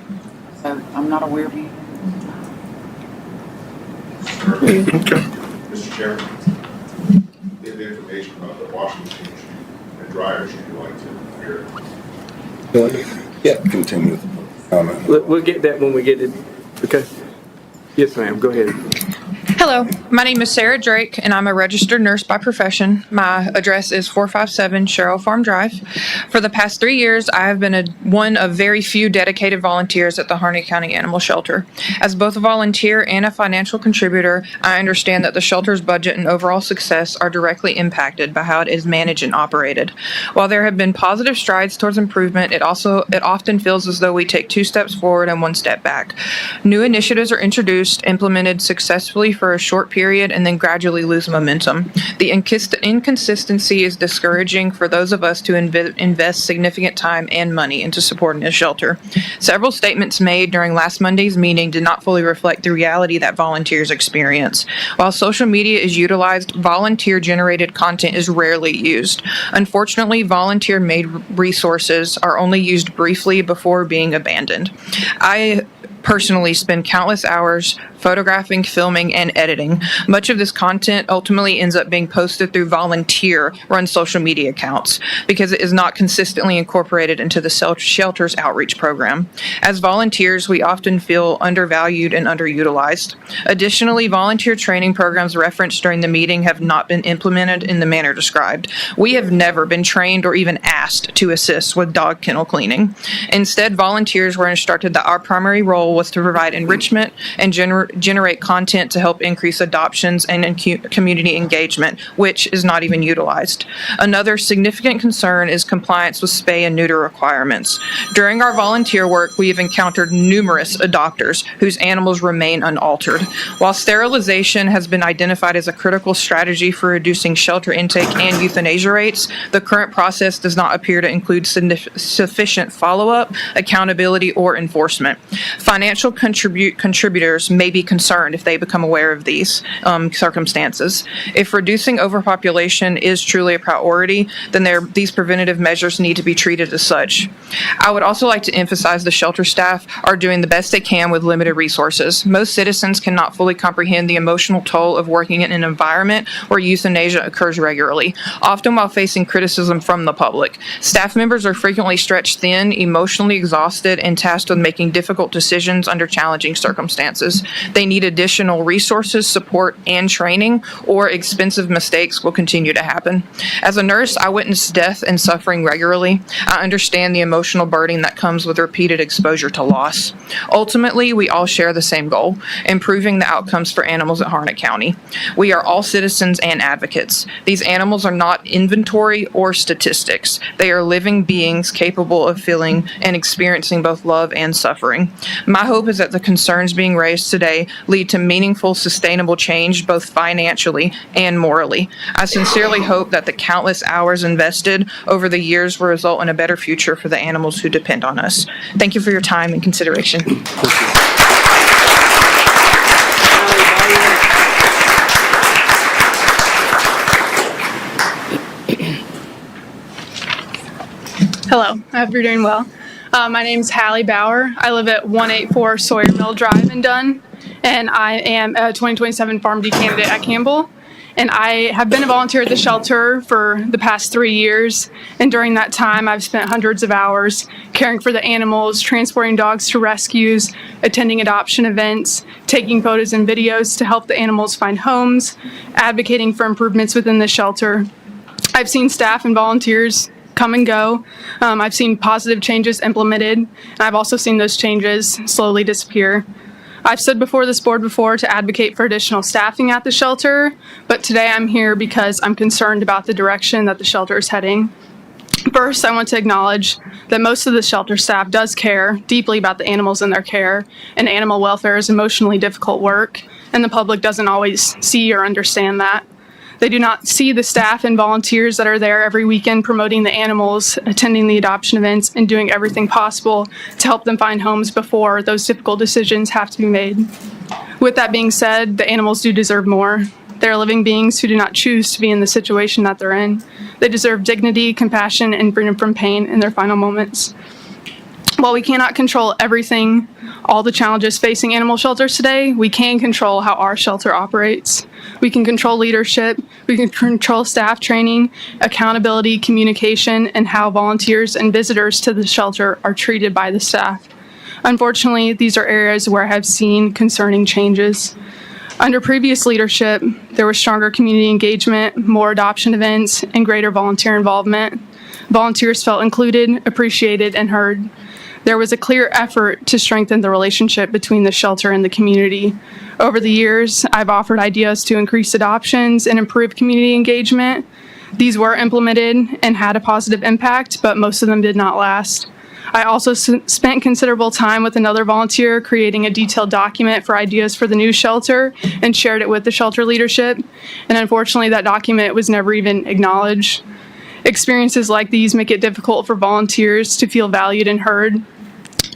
So I'm not aware of any. Mr. Chairman, if the information about the washing machine and dryers you'd like to hear. Yeah, continue with the comment. We'll get that when we get it. Okay. Yes, ma'am. Go ahead. Hello, my name is Sarah Drake, and I'm a registered nurse by profession. My address is 457 Sherrill Farm Drive. For the past 3 years, I have been one of very few dedicated volunteers at the Harney County Animal Shelter. As both a volunteer and a financial contributor, I understand that the shelter's budget and overall success are directly impacted by how it is managed and operated. While there have been positive strides towards improvement, it often feels as though we take 2 steps forward and 1 step back. New initiatives are introduced, implemented successfully for a short period, and then gradually lose momentum. The inconsistency is discouraging for those of us to invest significant time and money into supporting a shelter. Several statements made during last Monday's meeting did not fully reflect the reality that volunteers experience. While social media is utilized, volunteer-generated content is rarely used. Unfortunately, volunteer-made resources are only used briefly before being abandoned. I personally spend countless hours photographing, filming, and editing. Much of this content ultimately ends up being posted through volunteer-run social media accounts because it is not consistently incorporated into the shelter's outreach program. As volunteers, we often feel undervalued and underutilized. Additionally, volunteer training programs referenced during the meeting have not been implemented in the manner described. We have never been trained or even asked to assist with dog kennel cleaning. Instead, volunteers were instructed that our primary role was to provide enrichment and generate content to help increase adoptions and community engagement, which is not even utilized. Another significant concern is compliance with spay and neuter requirements. During our volunteer work, we have encountered numerous adopters whose animals remain unaltered. While sterilization has been identified as a critical strategy for reducing shelter intake and euthanasia rates, the current process does not appear to include sufficient follow-up, accountability, or enforcement. Financial contributors may be concerned if they become aware of these circumstances. If reducing overpopulation is truly a priority, then these preventative measures need to be treated as such. I would also like to emphasize the shelter staff are doing the best they can with limited resources. Most citizens cannot fully comprehend the emotional toll of working in an environment where euthanasia occurs regularly, often while facing criticism from the public. Staff members are frequently stretched thin, emotionally exhausted, and tasked with making difficult decisions under challenging circumstances. They need additional resources, support, and training, or expensive mistakes will continue to happen. As a nurse, I witness death and suffering regularly. I understand the emotional burden that comes with repeated exposure to loss. Ultimately, we all share the same goal, improving the outcomes for animals at Harnett County. We are all citizens and advocates. These animals are not inventory or statistics. They are living beings capable of feeling and experiencing both love and suffering. My hope is that the concerns being raised today lead to meaningful, sustainable change, both financially and morally. I sincerely hope that the countless hours invested over the years will result in a better future for the animals who depend on us. Thank you for your time and consideration. Hello, I hope you're doing well. My name is Hallie Bauer. I live at 184 Sawyer Mill Drive in Dunn, and I am a 2027 PharmD candidate at Campbell. And I have been a volunteer at the shelter for the past 3 years, and during that time I've spent hundreds of hours caring for the animals, transporting dogs to rescues, attending adoption events, taking photos and videos to help the animals find homes, advocating for improvements within the shelter. I've seen staff and volunteers come and go. I've seen positive changes implemented, and I've also seen those changes slowly disappear. I've stood before this board before to advocate for additional staffing at the shelter, but today I'm here because I'm concerned about the direction that the shelter is heading. First, I want to acknowledge that most of the shelter staff does care deeply about the animals in their care, and animal welfare is emotionally difficult work, and the public doesn't always see or understand that. They do not see the staff and volunteers that are there every weekend promoting the animals, attending the adoption events, and doing everything possible to help them find homes before those difficult decisions have to be made. With that being said, the animals do deserve more. They're living beings who do not choose to be in the situation that they're in. They deserve dignity, compassion, and freedom from pain in their final moments. While we cannot control everything, all the challenges facing animal shelters today, we can control how our shelter operates. We can control leadership, we can control staff training, accountability, communication, and how volunteers and visitors to the shelter are treated by the staff. Unfortunately, these are areas where I have seen concerning changes. Under previous leadership, there was stronger community engagement, more adoption events, and greater volunteer involvement. Volunteers felt included, appreciated, and heard. There was a clear effort to strengthen the relationship between the shelter and the community. Over the years, I've offered ideas to increase adoptions and improve community engagement. These were implemented and had a positive impact, but most of them did not last. I also spent considerable time with another volunteer creating a detailed document for ideas for the new shelter and shared it with the shelter leadership. And unfortunately, that document was never even acknowledged. Experiences like these make it difficult for volunteers to feel valued and heard.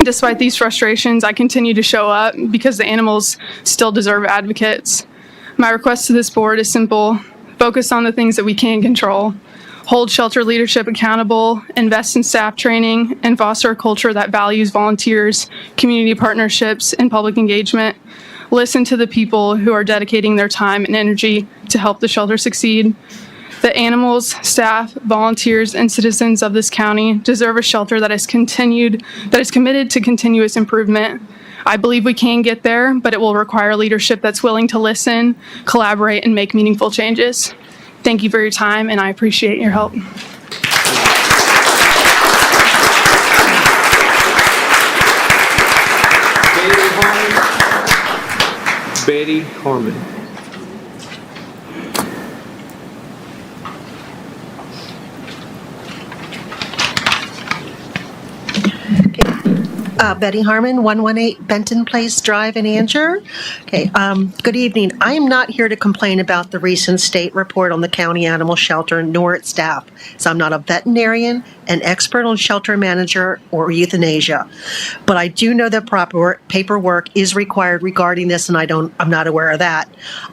Despite these frustrations, I continue to show up because the animals still deserve advocates. My request to this board is simple: focus on the things that we can control. hold shelter leadership accountable, invest in staff training, and foster a culture that values volunteers, community partnerships, and public engagement. Listen to the people who are dedicating their time and energy to help the shelter succeed. The animals, staff, volunteers, and citizens of this county deserve a shelter that is committed to continuous improvement. I believe we can get there, but it will require leadership that's willing to listen, collaborate, and make meaningful changes. Thank you for your time, and I appreciate your help. Betty Harmon. Betty Harmon, 118 Benton Place Drive in Angier. Okay, good evening. I am not here to complain about the recent state report on the county animal shelter nor its staff, so I'm not a veterinarian, an expert on shelter manager, or euthanasia. But I do know that proper paperwork is required regarding this, and I'm not aware of that.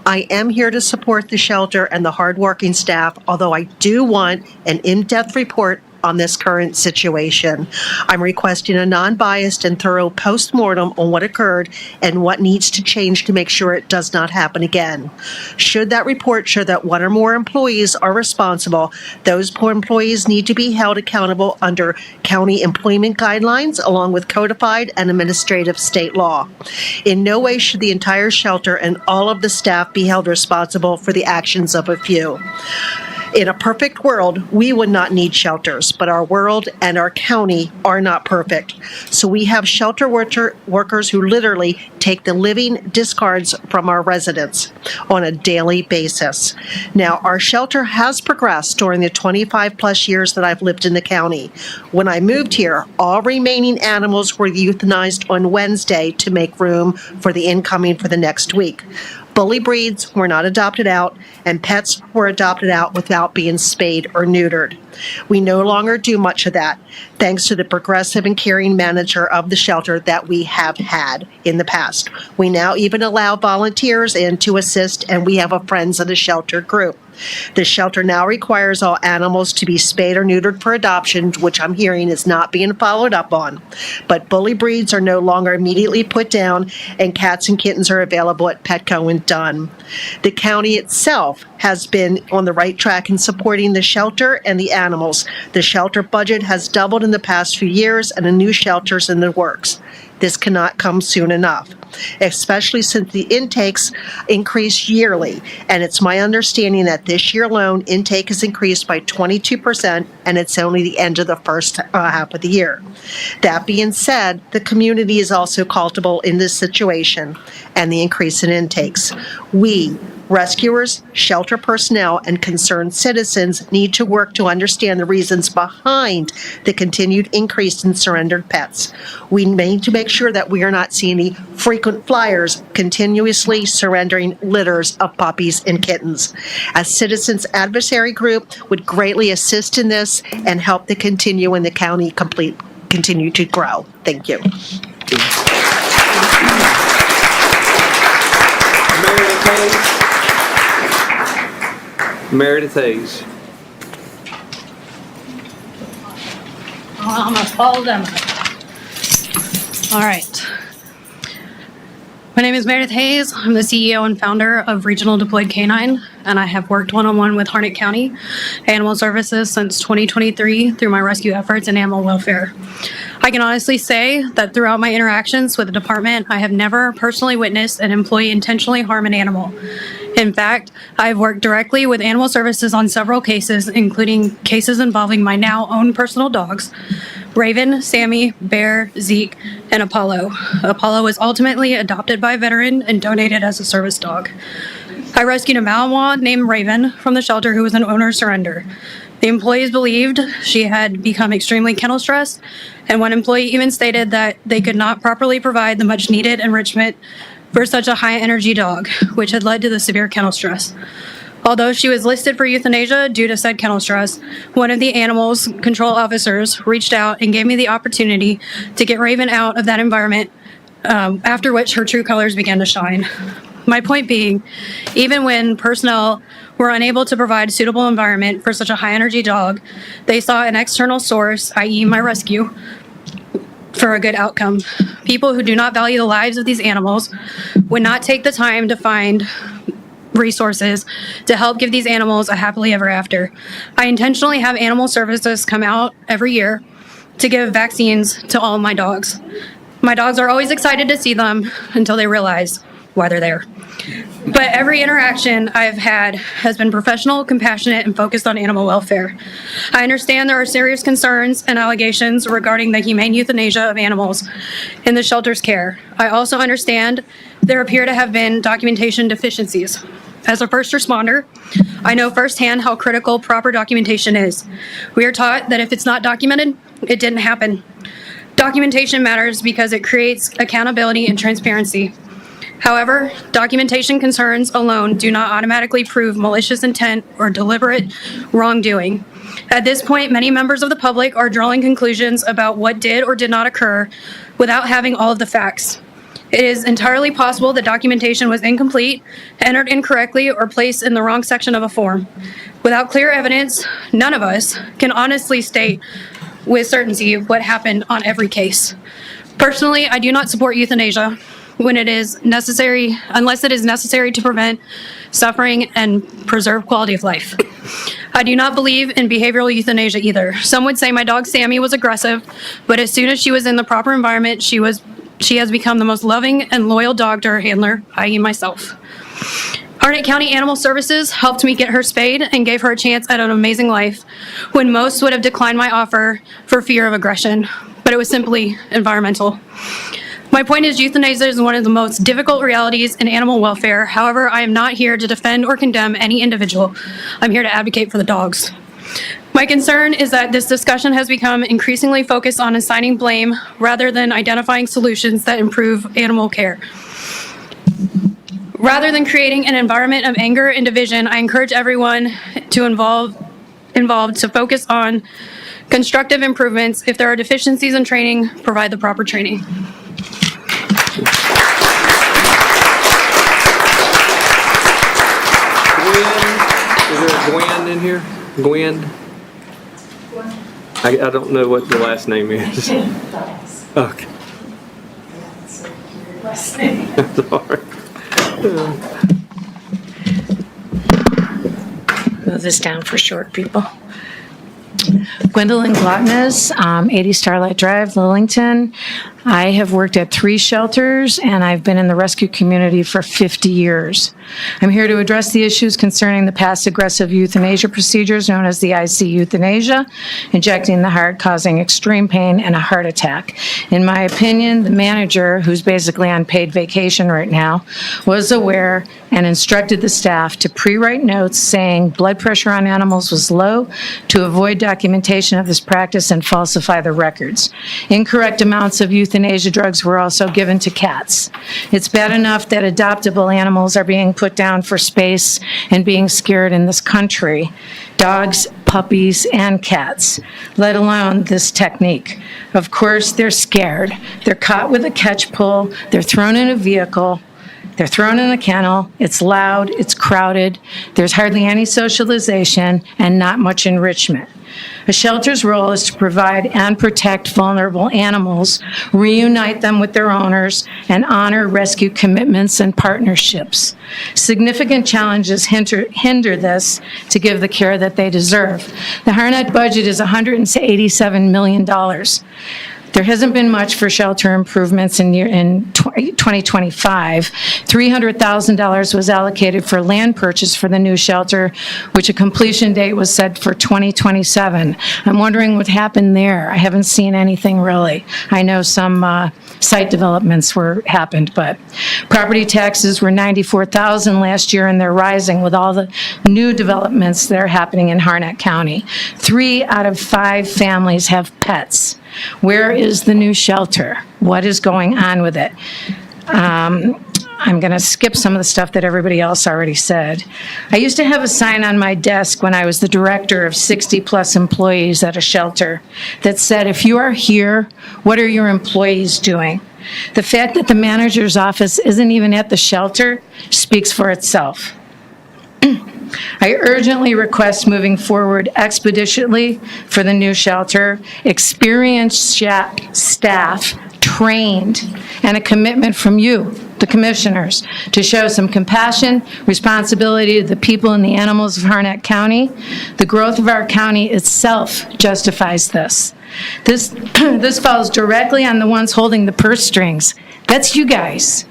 I am here to support the shelter and the hardworking staff, although I do want an in-depth report on this current situation. I'm requesting a non-biased and thorough post-mortem on what occurred and what needs to change to make sure it does not happen again. Should that report show that one or more employees are responsible, those poor employees need to be held accountable under county employment guidelines along with codified and administrative state law. In no way should the entire shelter and all of the staff be held responsible for the actions of a few. In a perfect world, we would not need shelters, but our world and our county are not perfect. So we have shelter workers who literally take the living discards from our residents on a daily basis. Now, our shelter has progressed during the 25 plus years that I've lived in the county. When I moved here, all remaining animals were euthanized on Wednesday to make room for the incoming for the next week. Bully breeds were not adopted out, and pets were adopted out without being spayed or neutered. We no longer do much of that, thanks to the progressive and caring manager of the shelter that we have had in the past. We now even allow volunteers in to assist, and we have a Friends of the Shelter group. The shelter now requires all animals to be spayed or neutered for adoption, which I'm hearing is not being followed up on. But bully breeds are no longer immediately put down, and cats and kittens are available at Petco and Dunn. The county itself has been on the right track in supporting the shelter and the animals. The shelter budget has doubled in the past few years, and a new shelter's in the works. This cannot come soon enough, especially since the intakes increase yearly. And it's my understanding that this year alone, intake has increased by 22%, and it's only the end of the first half of the year. That being said, the community is also culpable in this situation and the increase in intakes. We, rescuers, shelter personnel, and concerned citizens need to work to understand the reasons behind the continued increase in surrendered pets. We need to make sure that we are not seeing any frequent flyers continuously surrendering litters of puppies and kittens. A citizens advocacy group would greatly assist in this and help to continue in the county continue to grow. Thank you. Meredith Hayes. I'm going to follow them. All right. My name is Meredith Hayes. I'm the CEO and founder of Regional Deployed Canine, and I have worked one-on-one with Harnett County Animal Services since 2023 through my rescue efforts in animal welfare. I can honestly say that throughout my interactions with the department, I have never personally witnessed an employee intentionally harm an animal. In fact, I've worked directly with Animal Services on several cases, including cases involving my now own personal dogs, Raven, Sammy, Bear, Zeke, and Apollo. Apollo was ultimately adopted by a veteran and donated as a service dog. I rescued a Malinois named Raven from the shelter who was an owner surrender. The employees believed she had become extremely kennel stressed, and one employee even stated that they could not properly provide the much needed enrichment for such a high energy dog, which had led to the severe kennel stress. Although she was listed for euthanasia due to said kennel stress, one of the animals control officers reached out and gave me the opportunity to get Raven out of that environment, after which her true colors began to shine. My point being, even when personnel were unable to provide a suitable environment for such a high-energy dog, they saw an external source, i.e. my rescue, for a good outcome. People who do not value the lives of these animals would not take the time to find resources to help give these animals a happily ever after. I intentionally have animal services come out every year to give vaccines to all my dogs. My dogs are always excited to see them until they realize why they're there. But every interaction I've had has been professional, compassionate, and focused on animal welfare. I understand there are serious concerns and allegations regarding the humane euthanasia of animals in the shelter's care. I also understand there appear to have been documentation deficiencies. As a first responder, I know firsthand how critical proper documentation is. We are taught that if it's not documented, it didn't happen. Documentation matters because it creates accountability and transparency. However, documentation concerns alone do not automatically prove malicious intent or deliberate wrongdoing. At this point, many members of the public are drawing conclusions about what did or did not occur without having all of the facts. It is entirely possible that documentation was incomplete, entered incorrectly, or placed in the wrong section of a form. Without clear evidence, none of us can honestly state with certainty what happened on every case. Personally, I do not support euthanasia when it is necessary, unless it is necessary to prevent suffering and preserve quality of life. I do not believe in behavioral euthanasia either. Some would say my dog Sammy was aggressive, but as soon as she was in the proper environment, she has become the most loving and loyal dog to her handler, i.e. myself. Harnett County Animal Services helped me get her spayed and gave her a chance at an amazing life when most would have declined my offer for fear of aggression, but it was simply environmental. My point is euthanasia is one of the most difficult realities in animal welfare. However, I am not here to defend or condemn any individual. I'm here to advocate for the dogs. My concern is that this discussion has become increasingly focused on assigning blame rather than identifying solutions that improve animal care. Rather than creating an environment of anger and division, I encourage everyone to involved to focus on constructive improvements. If there are deficiencies in training, provide the proper training. Is there a Gwen in here? Gwen? I don't know what the last name is. Okay. Sorry. Move this down for short people. Gwendolyn Glotnes, 80 Starlight Drive, Lillington. I have worked at 3 shelters, and I've been in the rescue community for 50 years. I'm here to address the issues concerning the past aggressive euthanasia procedures known as the IC euthanasia, injecting the heart, causing extreme pain and a heart attack. In my opinion, the manager, who's basically on paid vacation right now, was aware and instructed the staff to pre-write notes saying blood pressure on animals was low to avoid documentation of this practice and falsify the records. Incorrect amounts of euthanasia drugs were also given to cats. It's bad enough that adoptable animals are being put down for space and being scared in this country. Dogs, puppies, and cats, let alone this technique. Of course, they're scared. They're caught with a catch pull. They're thrown in a vehicle. They're thrown in a kennel. It's loud. It's crowded. There's hardly any socialization and not much enrichment. A shelter's role is to provide and protect vulnerable animals, reunite them with their owners, and honor rescue commitments and partnerships. Significant challenges hinder this to give the care that they deserve. The Harnett budget is $187 million. There hasn't been much for shelter improvements in 2025. $300,000 was allocated for land purchase for the new shelter, which a completion date was set for 2027. I'm wondering what happened there. I haven't seen anything really. I know some site developments happened, but property taxes were $94,000 last year, and they're rising with all the new developments that are happening in Harnett County. 3 out of 5 families have pets. Where is the new shelter? What is going on with it? I'm going to skip some of the stuff that everybody else already said. I used to have a sign on my desk when I was the director of 60-plus employees at a shelter that said, if you are here, what are your employees doing? The fact that the manager's office isn't even at the shelter speaks for itself. I urgently request moving forward expeditiously for the new shelter, experienced staff, trained, and a commitment from you, the commissioners, to show some compassion, responsibility to the people and the animals of Harnett County. The growth of our county itself justifies this. This falls directly on the ones holding the purse strings. That's you guys.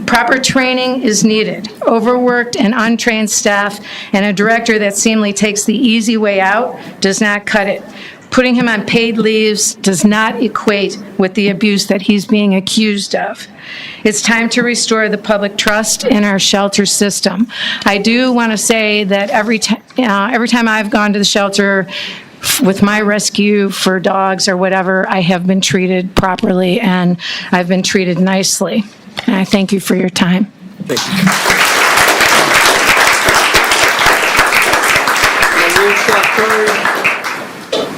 Proper training is needed. Overworked and untrained staff and a director that seemingly takes the easy way out does not cut it. Putting him on paid leaves does not equate with the abuse that he's being accused of. It's time to restore the public trust in our shelter system. I do want to say that every time I've gone to the shelter with my rescue for dogs or whatever, I have been treated properly and I've been treated nicely. And I thank you for your time. Thank you.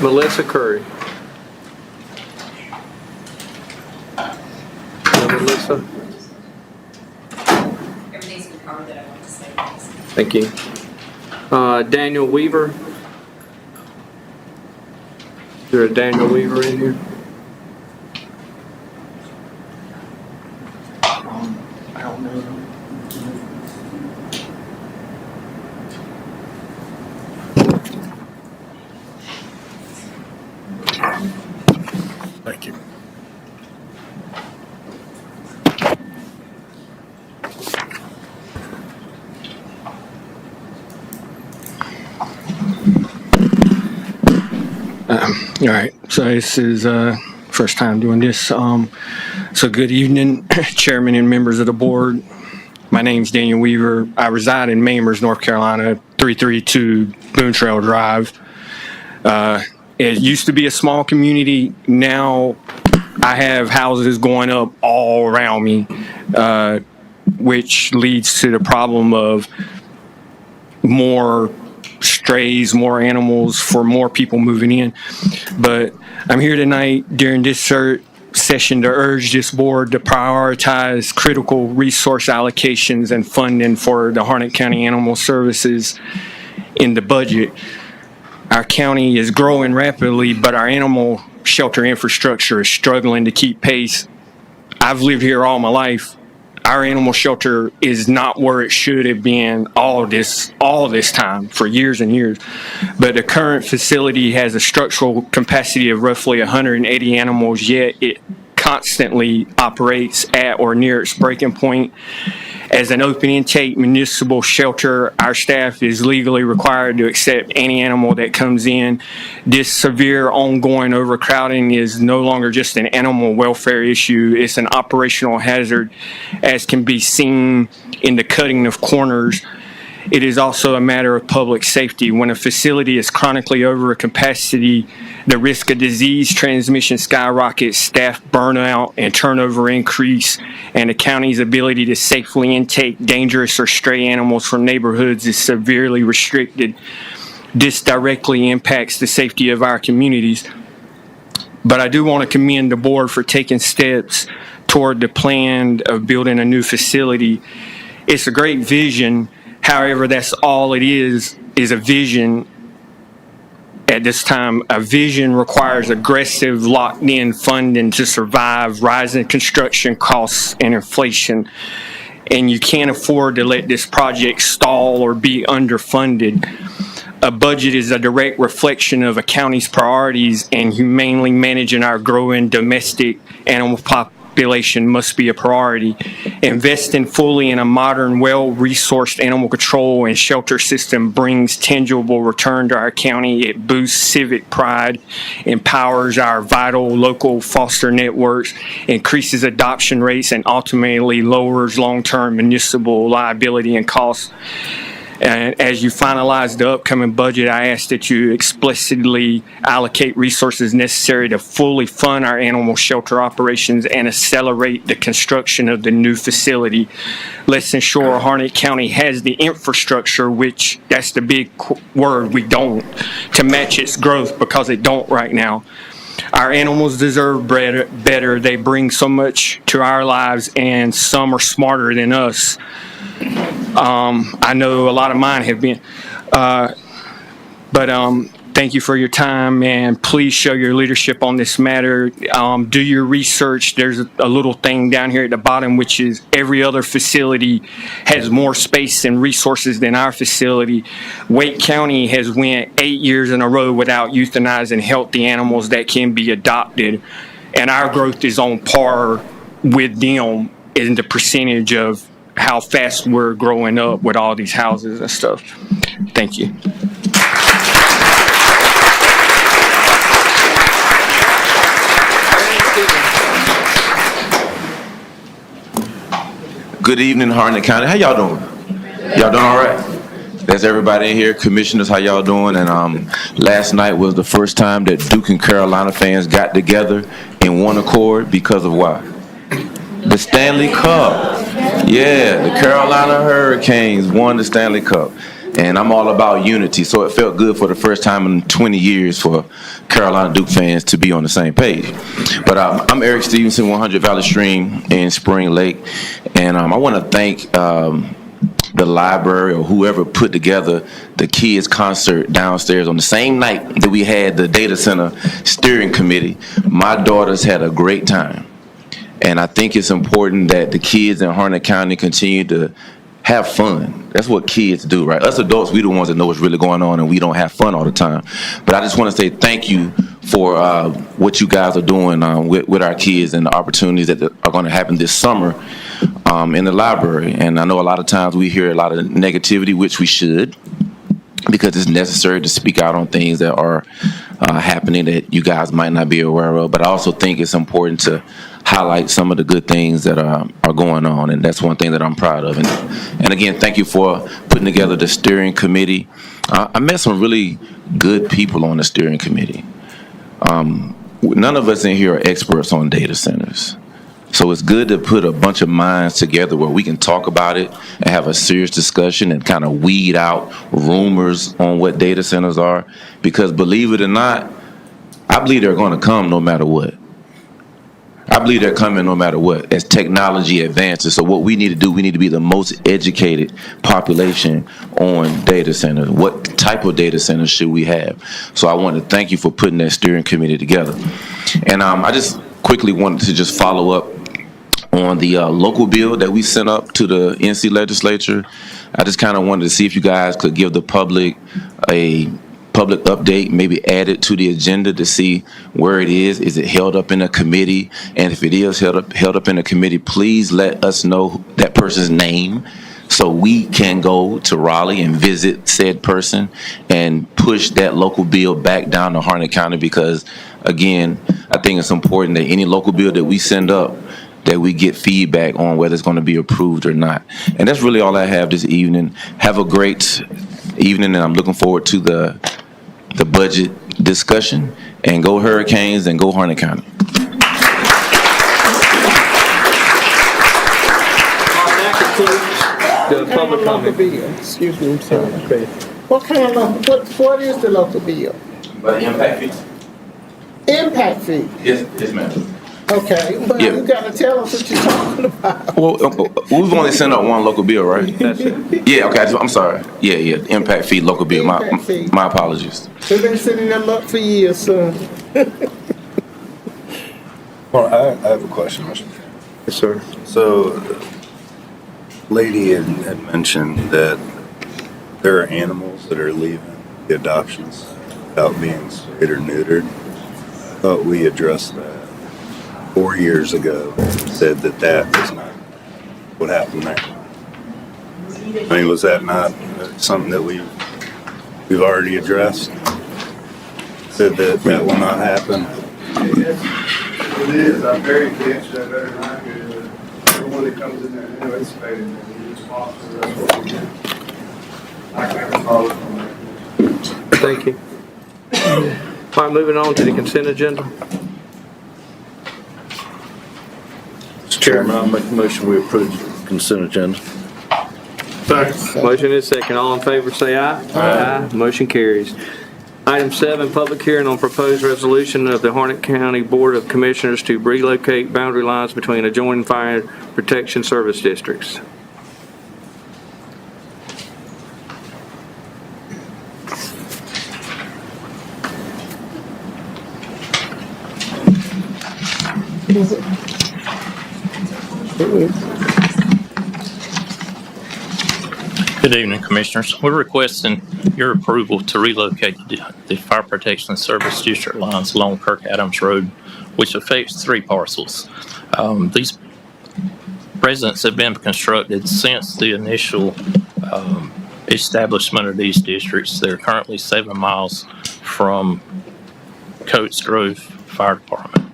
Melissa Curry. Melissa? Everything's been covered that I want to say. Thank you. Daniel Weaver. Is there a Daniel Weaver in here? I don't know. Thank you. All right, so this is first time doing this. So good evening, Chairman and members of the board. My name's Daniel Weaver. I reside in Mamers, North Carolina, 332 Boone Trail Drive. It used to be a small community. Now I have houses going up all around me, which leads to the problem of more strays, more animals for more people moving in. But I'm here tonight during this session to urge this board to prioritize critical resource allocations and funding for the Harnett County Animal Services in the budget. Our county is growing rapidly, but our animal shelter infrastructure is struggling to keep pace. I've lived here all my life. Our animal shelter is not where it should have been all this time for years and years. But the current facility has a structural capacity of roughly 180 animals, yet it constantly operates at or near its breaking point. As an open intake municipal shelter, our staff is legally required to accept any animal that comes in. This severe ongoing overcrowding is no longer just an animal welfare issue, it's an operational hazard, as can be seen in the cutting of corners. It is also a matter of public safety. When a facility is chronically over a capacity, the risk of disease transmission skyrockets, staff burnout and turnover increase, and the county's ability to safely intake dangerous or stray animals from neighborhoods is severely restricted. This directly impacts the safety of our communities. But I do want to commend the board for taking steps toward the plan of building a new facility. It's a great vision. However, that's all it is a vision. At this time, a vision requires aggressive, locked-in funding to survive rising construction costs and inflation. And you can't afford to let this project stall or be underfunded. A budget is a direct reflection of a county's priorities, and humanely managing our growing domestic animal population must be a priority. Investing fully in a modern, well-resourced animal control and shelter system brings tangible return to our county. It boosts civic pride, empowers our vital local foster networks, increases adoption rates, and ultimately lowers long-term municipal liability and costs. And as you finalize the upcoming budget, I ask that you explicitly allocate resources necessary to fully fund our animal shelter operations and accelerate the construction of the new facility. Let's ensure Harnett County has the infrastructure, which that's the big word, we don't, to match its growth, because it don't right now. Our animals deserve better. They bring so much to our lives, and some are smarter than us. I know a lot of mine have been. But thank you for your time, and please show your leadership on this matter. Do your research. There's a little thing down here at the bottom, which is every other facility has more space and resources than our facility. Wake County has went 8 years in a row without euthanizing healthy animals that can be adopted, and our growth is on par with them in the percentage of how fast we're growing up with all these houses and stuff. Thank you. Good evening, Harnett County. How y'all doing? Y'all doing all right? That's everybody in here. Commissioners, how y'all doing? And last night was the first time that Duke and Carolina fans got together in one accord because of why? The Stanley Cup. Yeah, the Carolina Hurricanes won the Stanley Cup. And I'm all about unity, so it felt good for the first time in 20 years for Carolina Duke fans to be on the same page. But I'm Eric Stevenson, 100 Valley Stream in Spring Lake, and I want to thank the library or whoever put together the kids concert downstairs on the same night that we had the data center steering committee. My daughters had a great time, and I think it's important that the kids in Harnett County continue to have fun. That's what kids do, right? Us adults, we the ones that know what's really going on, and we don't have fun all the time. But I just want to say thank you for what you guys are doing with our kids and the opportunities that are going to happen this summer in the library. And I know a lot of times we hear a lot of negativity, which we should, because it's necessary to speak out on things that are happening that you guys might not be aware of. But I also think it's important to highlight some of the good things that are going on, and that's one thing that I'm proud of. And again, thank you for putting together the steering committee. I met some really good people on the steering committee. None of us in here are experts on data centers. So it's good to put a bunch of minds together where we can talk about it and have a serious discussion and kind of weed out rumors on what data centers are. Because believe it or not, I believe they're going to come no matter what. I believe they're coming no matter what as technology advances. So what we need to do, we need to be the most educated population on data centers. What type of data centers should we have? So I want to thank you for putting that steering committee together. And I just quickly wanted to just follow up on the local bill that we sent up to the NC legislature. I just kind of wanted to see if you guys could give the public a public update, maybe add it to the agenda to see where it is. Is it held up in a committee? And if it is held up in a committee, please let us know that person's name so we can go to Raleigh and visit said person and push that local bill back down to Harnett County, because again, I think it's important that any local bill that we send up, that we get feedback on whether it's going to be approved or not. And that's really all I have this evening. Have a great evening, and I'm looking forward to the budget discussion. And go Hurricanes and go Harnett County. The public comment. Excuse me, I'm sorry. What kind of local, what is the local bill? But impact fee. Impact fee? Yes, ma'am. Okay, but Yeah. you gotta tell us what you're talking about. Well, we've only sent out one local bill, right? That's it. Yeah, okay, I'm sorry. Yeah, impact fee, local bill. Impact fee. My apologies. They've been sitting them up for years, son. Well, I have a question, Mr. Chairman. Yes, sir. So, lady had mentioned that there are animals that are leaving the adoptions without being spayed or neutered. I thought we addressed that 4 years ago, said that was not what happened there. I mean, was that not something that we've already addressed? Said that will not happen? It is. I'm very against that veterinarian. Everyone that comes in there anyway, spayed and neutered, responsible. That's what we do. I can follow from that. Thank you. All right, moving on to the consent agenda. Mr. Chairman, I'll make a motion we approve the consent agenda. Motion is second. All in favor, say aye. Aye. Motion carries. Item 7, public hearing on proposed resolution of the Harnett County Board of Commissioners to relocate boundary lines between adjoining fire protection service districts. Good evening, Commissioners. We're requesting your approval to relocate the Fire Protection Service District lines along Kirk Adams Road, which affects 3 parcels. These residents have been constructed since the initial establishment of these districts. They're currently 7 miles from Coates Grove Fire Department,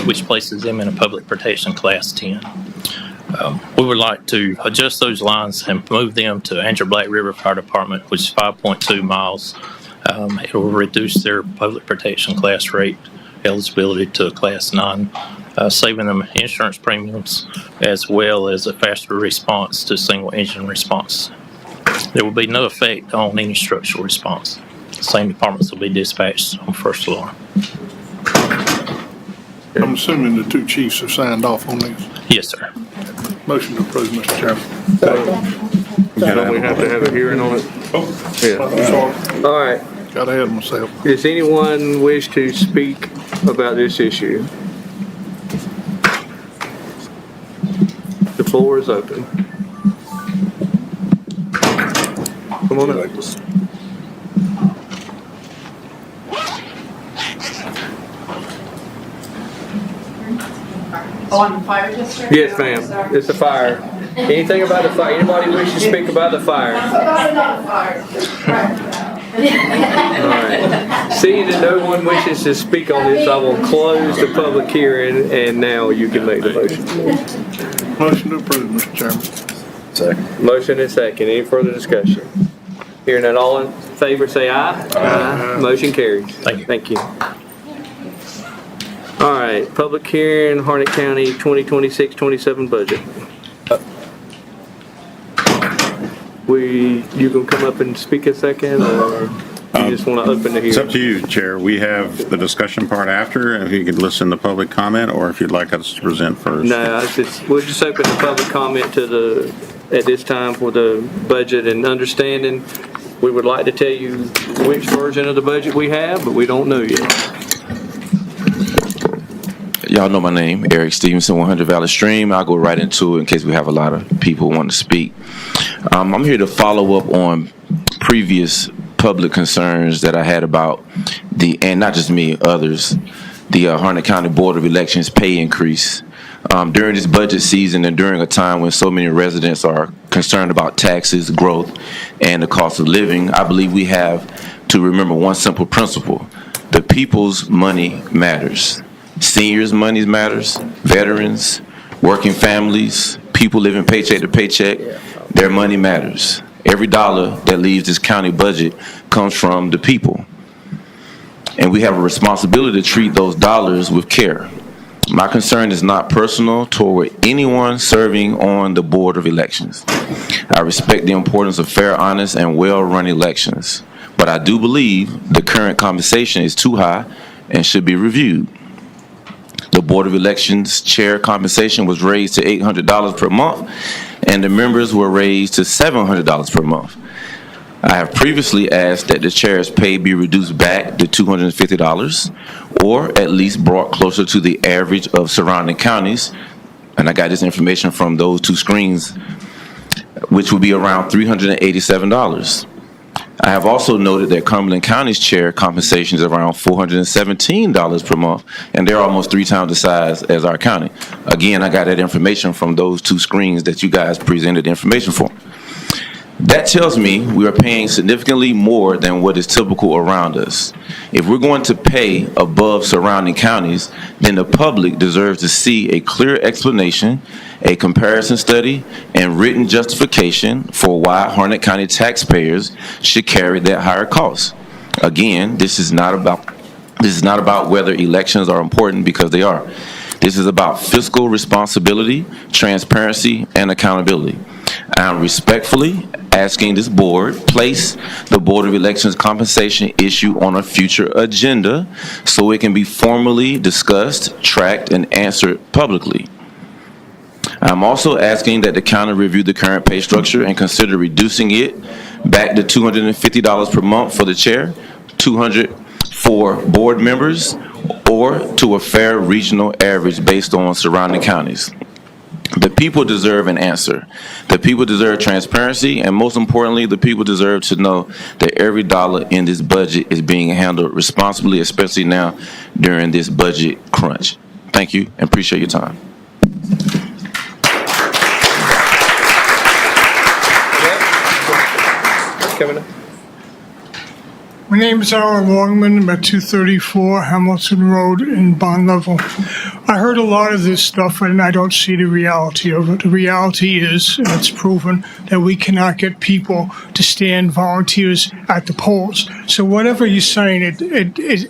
which places them in a public protection class 10. We would like to adjust those lines and move them to Andrew Black River Fire Department, which is 5.2 miles. It will reduce their public protection class rate eligibility to a class 9, saving them insurance premiums as well as a faster response to single engine response. There will be no effect on any structural response. The same departments will be dispatched on first alarm. I'm assuming the 2 chiefs have signed off on this. Yes, sir. Motion to approve, Mr. Chairman. Don't we have to have a hearing on it? Oh, Yeah. I'm sorry. All right. Got ahead of myself. Does anyone wish to speak about this issue? The floor is open. Come on up. On the fire district? Yes, ma'am. It's a fire. Anything about the fire? Anybody wish to speak about the fire? All right. Seeing that no one wishes to speak on this, I will close the public hearing, and now you can make the motion. Motion to approve, Mr. Chairman. Second. Motion and second. Any further discussion? Hearing that, all in favor say aye. Aye. Motion carries. Thank you. Thank you. All right, public hearing, Harnett County 2026-27 budget. You gonna come up and speak a second, or you just want to open the It's up hearing? to you, Chair. We have the discussion part after, if you could listen to public comment, or if you'd like us to present first. No, we'll just open the public comment at this time for the budget and understanding. We would like to tell you which version of the budget we have, but we don't know yet. Y'all know my name, Eric Stevenson, 100 Valley Stream. I'll go right into it in case we have a lot of people who want to speak. I'm here to follow up on previous public concerns that I had about and not just me, others, the Harnett County Board of Elections pay increase. During this budget season and during a time when so many residents are concerned about taxes, growth, and the cost of living, I believe we have to remember one simple principle. The people's money matters. Seniors' money matters, veterans, working families, people living paycheck to paycheck, their money matters. Every dollar that leaves this county budget comes from the people. And we have a responsibility to treat those dollars with care. My concern is not personal toward anyone serving on the Board of Elections. I respect the importance of fair, honest, and well-run elections. But I do believe the current compensation is too high and should be reviewed. The Board of Elections chair compensation was raised to $800 per month, and the members were raised to $700 per month. I have previously asked that the chair's pay be reduced back to $250, or at least brought closer to the average of surrounding counties, and I got this information from those 2 screens, which would be around $387. I have also noted that Cumberland County's chair compensation is around $417 per month, and they're almost 3 times the size as our county. Again, I got that information from those 2 screens that you guys presented information for. That tells me we are paying significantly more than what is typical around us. If we're going to pay above surrounding counties, then the public deserves to see a clear explanation, a comparison study, and written justification for why Harnett County taxpayers should carry that higher cost. Again, this is not about whether elections are important, because they are. This is about fiscal responsibility, transparency, and accountability. I am respectfully asking this board place the Board of Elections compensation issue on a future agenda so it can be formally discussed, tracked, and answered publicly. I'm also asking that the county review the current pay structure and consider reducing it back to $250 per month for the chair, $200 for board members, or to a fair regional average based on surrounding counties? The people deserve an answer. The people deserve transparency, and most importantly, the people deserve to know that every dollar in this budget is being handled responsibly, especially now during this budget crunch. Thank you, and appreciate your time. Coming up. My name is Alan Longman. I'm at 234 Hamilton Road in Bond Level. I heard a lot of this stuff and I don't see the reality of it. The reality is, and it's proven, that we cannot get people to stand volunteers at the polls. So whatever you're saying,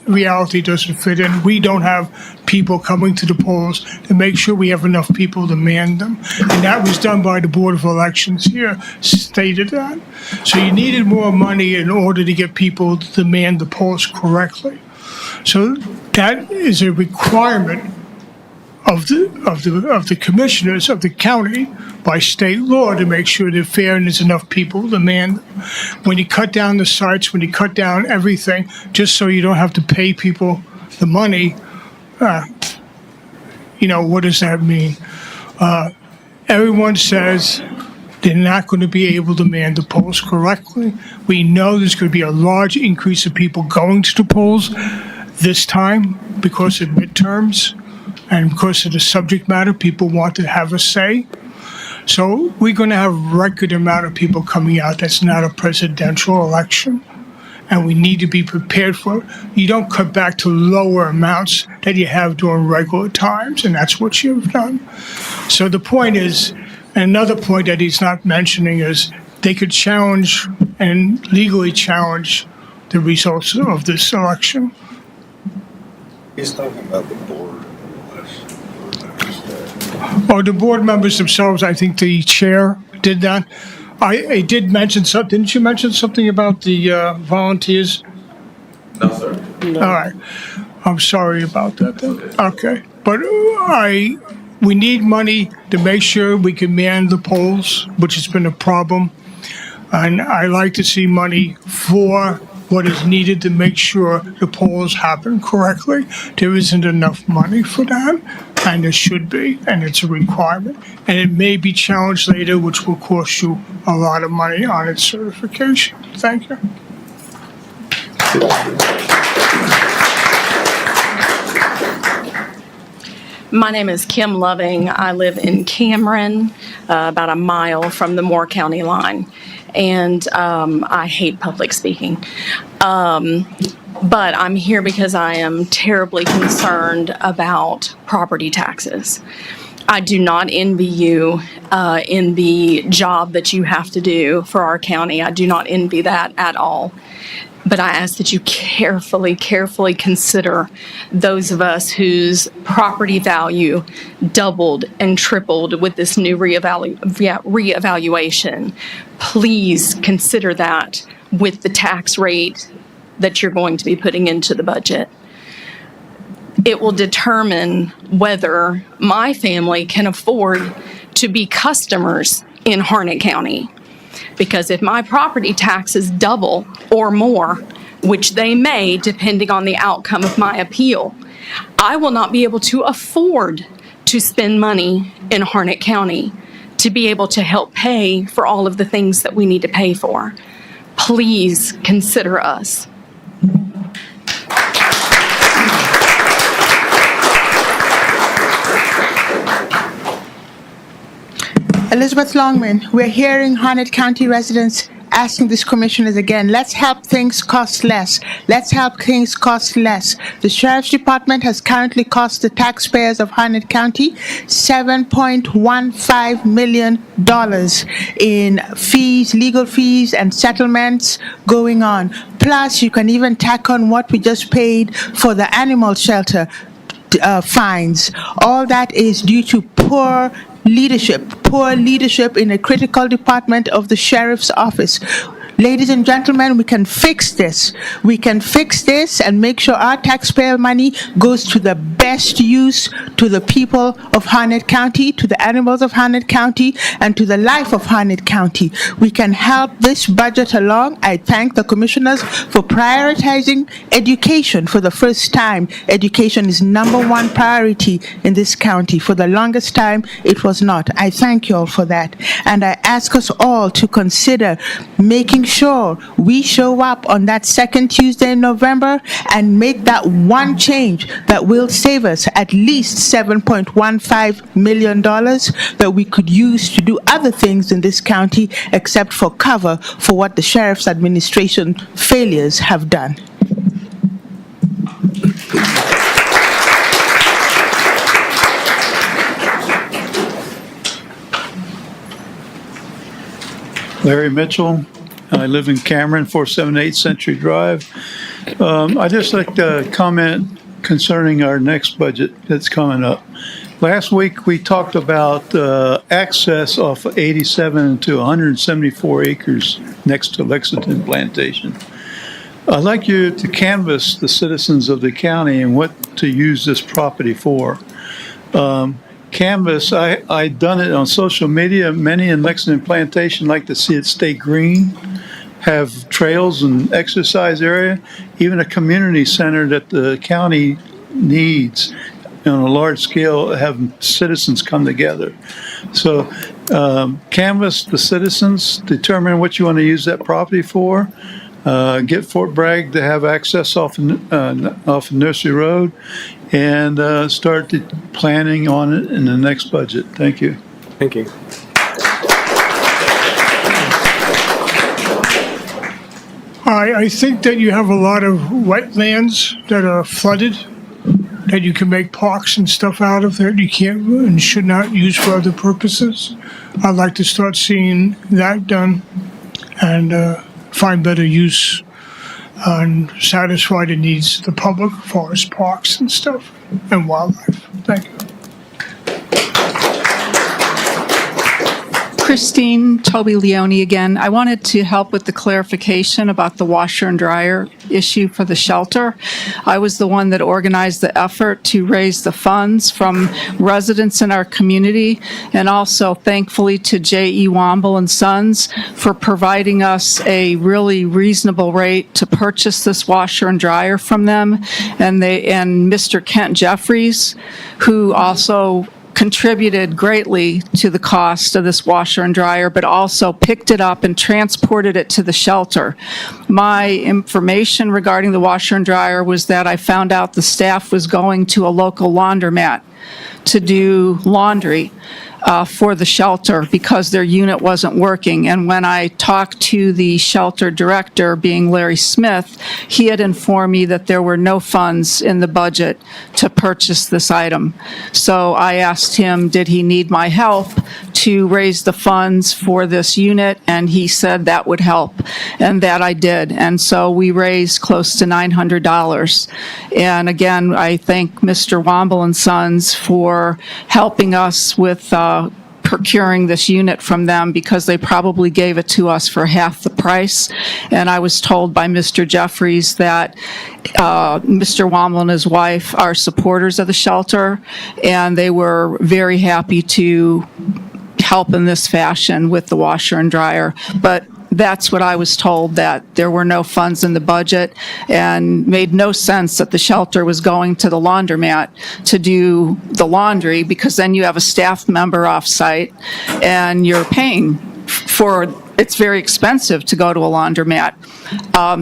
reality doesn't fit in. We don't have people coming to the polls to make sure we have enough people to man them. And that was done by the Board of Elections here, stated that. So you needed more money in order to get people to man the polls correctly. So that is a requirement of the commissioners of the county by state law to make sure they're fair and there's enough people to man them. When you cut down the sites, when you cut down everything, just so you don't have to pay people the money, what does that mean? Everyone says they're not going to be able to man the polls correctly. We know there's going to be a large increase of people going to the polls this time because of midterms and because of the subject matter. People want to have a say. So we're going to have a record amount of people coming out. That's not a presidential election. And we need to be prepared for it. You don't cut back to lower amounts that you have during regular times, and that's what you've done. So the point is, another point that he's not mentioning is they could challenge and legally challenge the results of this election. He's talking about the board. Or the board members themselves, I think the chair did that. I did mention something. Didn't you mention something about the volunteers? No, sir. No. All right. I'm sorry about that then. Okay. But we need money to make sure we can man the polls, which has been a problem. And I like to see money for what is needed to make sure the polls happen correctly. There isn't enough money for that, and there should be, and it's a requirement. And it may be challenged later, which will cost you a lot of money on its certification. Thank you. My name is Kim Loving. I live in Cameron, about a mile from the Moore County line. And I hate public speaking. But I'm here because I am terribly concerned about property taxes. I do not envy you in the job that you have to do for our county. I do not envy that at all. But I ask that you carefully consider those of us whose property value doubled and tripled with this new reevaluation. Please consider that with the tax rate that you're going to be putting into the budget. It will determine whether my family can afford to be customers in Harnett County. Because if my property taxes double or more, which they may depending on the outcome of my appeal, I will not be able to afford to spend money in Harnett County to be able to help pay for all of the things that we need to pay for. Please consider us. Elizabeth Longman, we're hearing Harnett County residents asking these commissioners again, let's help things cost less. Let's help things cost less. The Sheriff's Department has currently cost the taxpayers of Harnett County $7.15 million in fees, legal fees, and settlements going on. Plus, you can even tack on what we just paid for the animal shelter fines. All that is due to poor leadership in a critical department of the sheriff's office. Ladies and gentlemen, we can fix this. We can fix this and make sure our taxpayer money goes to the best best use to the people of Harnett County, to the animals of Harnett County, and to the life of Harnett County. We can help this budget along. I thank the commissioners for prioritizing education. For the first time, education is #1 priority in this county. For the longest time, it was not. I thank you all for that. And I ask us all to consider making sure we show up on that second Tuesday in November and make that one change that will save us at least $7.15 million that we could use to do other things in this county except for cover for what the sheriff's administration failures have done. Larry Mitchell. I live in Cameron, 478 Century Drive. I'd just like to comment concerning our next budget that's coming up. Last week, we talked about access off 87 to 174 acres next to Lexington Plantation. I'd like you to canvass the citizens of the county and what to use this property for. Canvas, I done it on social media. Many in Lexington Plantation like to see it stay green, have trails and exercise area, even a community center that the county needs on a large scale, have citizens come together. So canvas the citizens, determine what you want to use that property for. Get Fort Bragg to have access off of Nursery Road, and start the planning on it in the next budget. Thank you. Thank you. I think that you have a lot of wetlands that are flooded, that you can make parks and stuff out of that you can't and should not use for other purposes. I'd like to start seeing that done and find better use and satisfy the needs of the public as far as parks and stuff and wildlife. Thank you. Christine Toby Leone again. I wanted to help with the clarification about the washer and dryer issue for the shelter. I was the one that organized the effort to raise the funds from residents in our community, and also thankfully to J.E. Womble and Sons for providing us a really reasonable rate to purchase this washer and dryer from them, and Mr. Kent Jeffries, who also contributed greatly to the cost of this washer and dryer, but also picked it up and transported it to the shelter. My information regarding the washer and dryer was that I found out the staff was going to a local laundromat to do laundry for the shelter because their unit wasn't working. And when I talked to the shelter director, being Larry Smith, he had informed me that there were no funds in the budget to purchase this item. So I asked him, did he need my help to raise the funds for this unit? And he said that would help, and that I did. And so we raised close to $900. And again, I thank Mr. Womble and Sons for helping us with procuring this unit from them, because they probably gave it to us for half the price. And I was told by Mr. Jeffries that Mr. Womble and his wife are supporters of the shelter, and they were very happy to help in this fashion with the washer and dryer. But that's what I was told, that there were no funds in the budget, and made no sense that the shelter was going to the laundromat to do the laundry, because then you have a staff member off site and you're paying for, it's very expensive to go to a laundromat.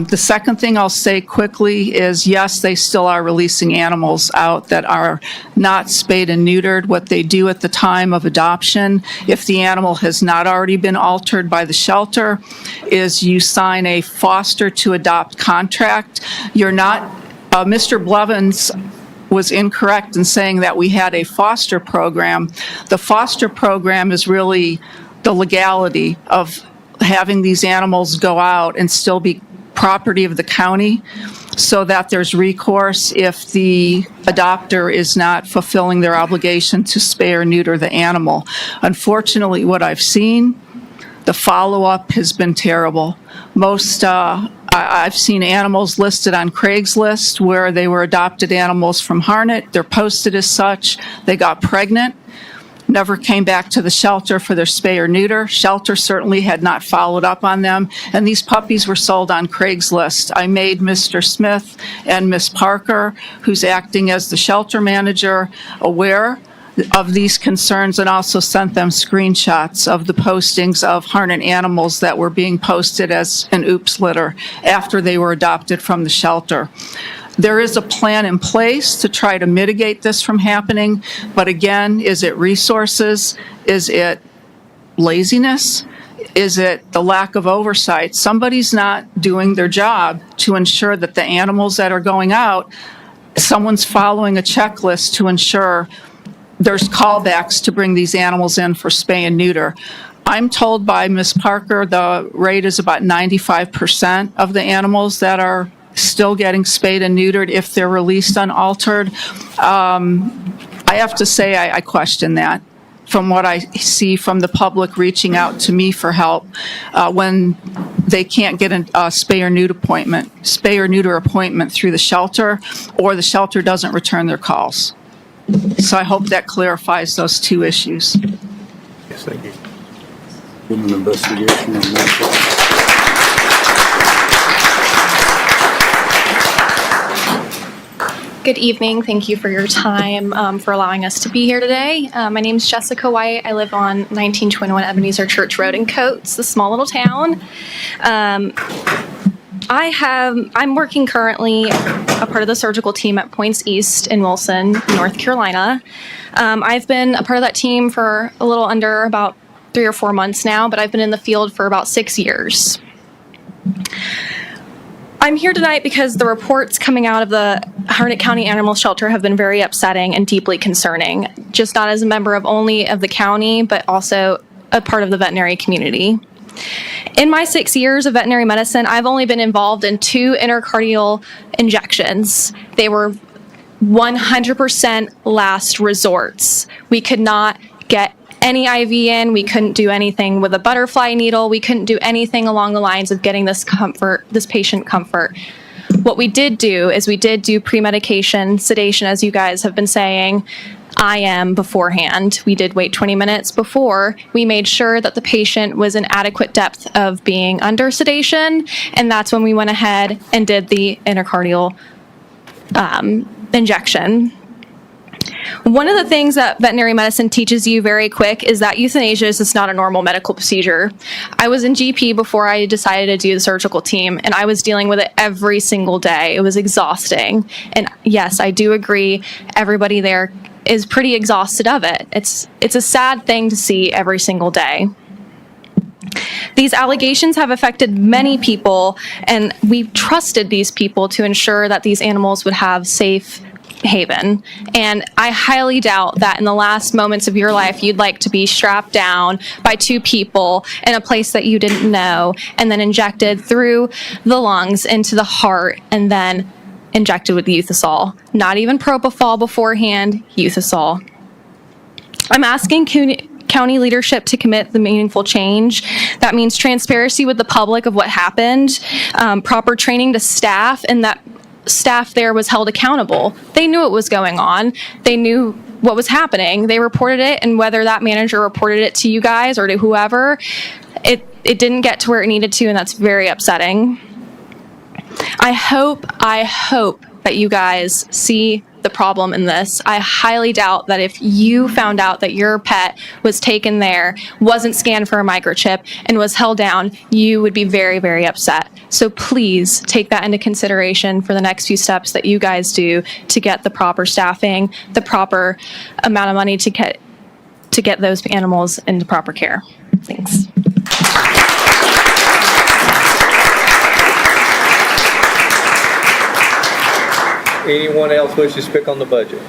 The second thing I'll say quickly is, yes, they still are releasing animals out that are not spayed and neutered. What they do at the time of adoption, if the animal has not already been altered by the shelter, is you sign a foster to adopt contract. You're not, Mr. Blevins was incorrect in saying that we had a foster program. The foster program is really the legality of having these animals go out and still be property of the county, so that there's recourse if the adopter is not fulfilling their obligation to spay or neuter the animal. Unfortunately, what I've seen, the follow-up has been terrible. Most I've seen animals listed on Craigslist where they were adopted animals from Harnett. They're posted as such. They got pregnant, never came back to the shelter for their spay or neuter. Shelter certainly had not followed up on them, and these puppies were sold on Craigslist. I made Mr. Smith and Miss Parker, who's acting as the shelter manager, aware of these concerns and also sent them screenshots of the postings of Harnett animals that were being posted as an oops litter after they were adopted from the shelter. There is a plan in place to try to mitigate this from happening, but again, is it resources? Is it laziness? Is it the lack of oversight? Somebody's not doing their job to ensure that the animals that are going out, someone's following a checklist to ensure there's callbacks to bring these animals in for spay and neuter. I'm told by Ms. Parker the rate is about 95% of the animals that are still getting spayed and neutered if they're released unaltered. I have to say I question that from what I see from the public reaching out to me for help when they can't get a spay or neuter appointment through the shelter, or the shelter doesn't return their calls. So I hope that clarifies those two issues. Yes, thank you. Did an investigation on that. Good evening. Thank you for your time, for allowing us to be here today. My name is Jessica White. I live on 1921 Ebenezer Church Road in Coates, the small little town. I'm working currently a part of the surgical team at Points East in Wilson, North Carolina. I've been a part of that team for a little under about 3 or 4 months now, but I've been in the field for about 6 years. I'm here tonight because the reports coming out of the Harnett County Animal Shelter have been very upsetting and deeply concerning, just not as a member of only of the county, but also a part of the veterinary community. In my 6 years of veterinary medicine, I've only been involved in 2 intracardial injections. They were 100% last resorts. We could not get any IV in. We couldn't do anything with a butterfly needle. We couldn't do anything along the lines of getting this patient comfort. What we did do is we did do pre-medication sedation, as you guys have been saying, IM beforehand. We did wait 20 minutes before. We made sure that the patient was in adequate depth of being under sedation, and that's when we went ahead and did the intracardial injection. One of the things that veterinary medicine teaches you very quick is that euthanasia is just not a normal medical procedure. I was in GP before I decided to do the surgical team, and I was dealing with it every single day. It was exhausting. And yes, I do agree, everybody there is pretty exhausted of it. It's a sad thing to see every single day. These allegations have affected many people, and we trusted these people to ensure that these animals would have safe haven. And I highly doubt that in the last moments of your life, you'd like to be strapped down by 2 people in a place that you didn't know, and then injected through the lungs into the heart, and then injected with Euthisol. Not even propofol beforehand, Euthisol. I'm asking county leadership to commit the meaningful change. That means transparency with the public of what happened, proper training to staff, and that staff there was held accountable. They knew what was going on. They knew what was happening. They reported it, and whether that manager reported it to you guys or to whoever, it didn't get to where it needed to, and that's very upsetting. I hope that you guys see the problem in this. I highly doubt that if you found out that your pet was taken there, wasn't scanned for a microchip, and was held down, you would be very, very upset. So please take that into consideration for the next few steps that you guys do to get the proper staffing, the proper amount of money to get those animals into proper care. Thanks. Anyone else wish to speak on the budget?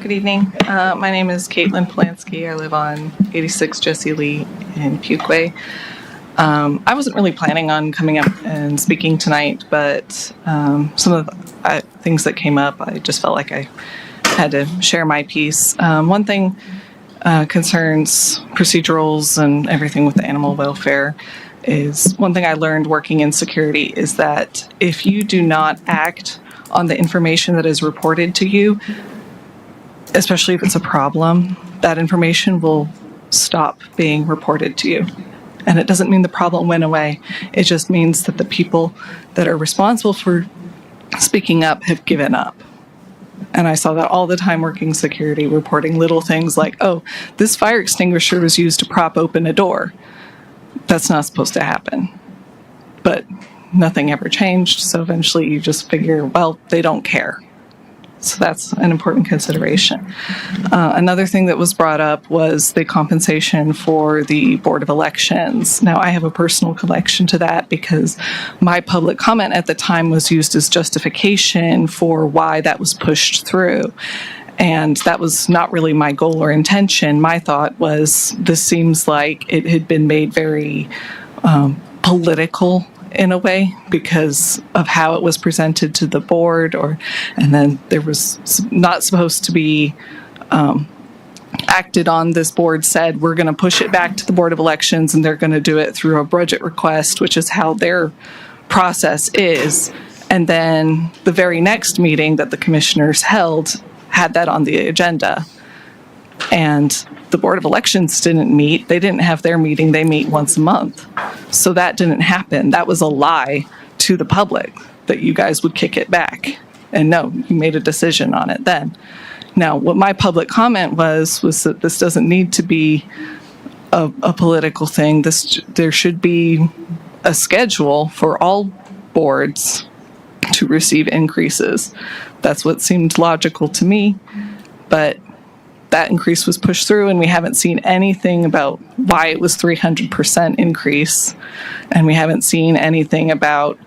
Good evening. My name is Caitlin Polanski. I live on 86 Jesse Lee in Fuquay. I wasn't really planning on coming up and speaking tonight, but I things that came up. I just felt like I had to share my piece. One thing concerns procedurals and everything with the animal welfare is one thing I learned working in security is that if you do not act on the information that is reported to you, especially if it's a problem, that information will stop being reported to you. And it doesn't mean the problem went away. It just means that the people that are responsible for speaking up have given up. And I saw that all the time working security, reporting little things like, oh, this fire extinguisher was used to prop open a door. That's not supposed to happen. But nothing ever changed. So eventually you just figure, well, they don't care. So that's an important consideration. Another thing that was brought up was the compensation for the Board of Elections. Now, I have a personal connection to that because my public comment at the time was used as justification for why that was pushed through. And that was not really my goal or intention. My thought was this seems like it had been made very political in a way because of how it was presented to the board, and then there was not supposed to be acted on. This board said we're going to push it back to the Board of Elections and they're going to do it through a budget request, which is how their process is. And then the very next meeting that the commissioners held had that on the agenda, and the Board of Elections didn't meet. They didn't have their meeting. They meet once a month. So that didn't happen. That was a lie to the public that you guys would kick it back. And no, you made a decision on it then. Now, what my public comment was that this doesn't need to be a political thing. There should be a schedule for all boards to receive increases. That's what seemed logical to me. But that increase was pushed through, and we haven't seen anything about why it was 300% increase, and we haven't seen anything about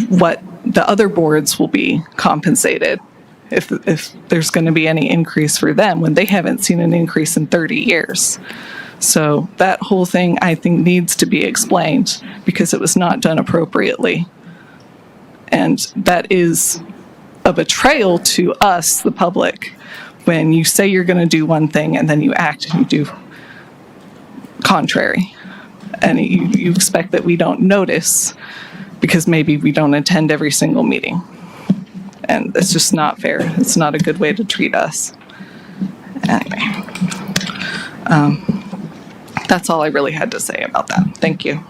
what the other boards will be compensated if there's going to be any increase for them when they haven't seen an increase in 30 years. So that whole thing, I think, needs to be explained because it was not done appropriately. And that is a betrayal to us, the public, when you say you're going to do one thing and then you act and you do contrary. And you expect that we don't notice because maybe we don't attend every single meeting. And it's just not fair. It's not a good way to treat us. Anyway, that's all I really had to say about that. Thank you.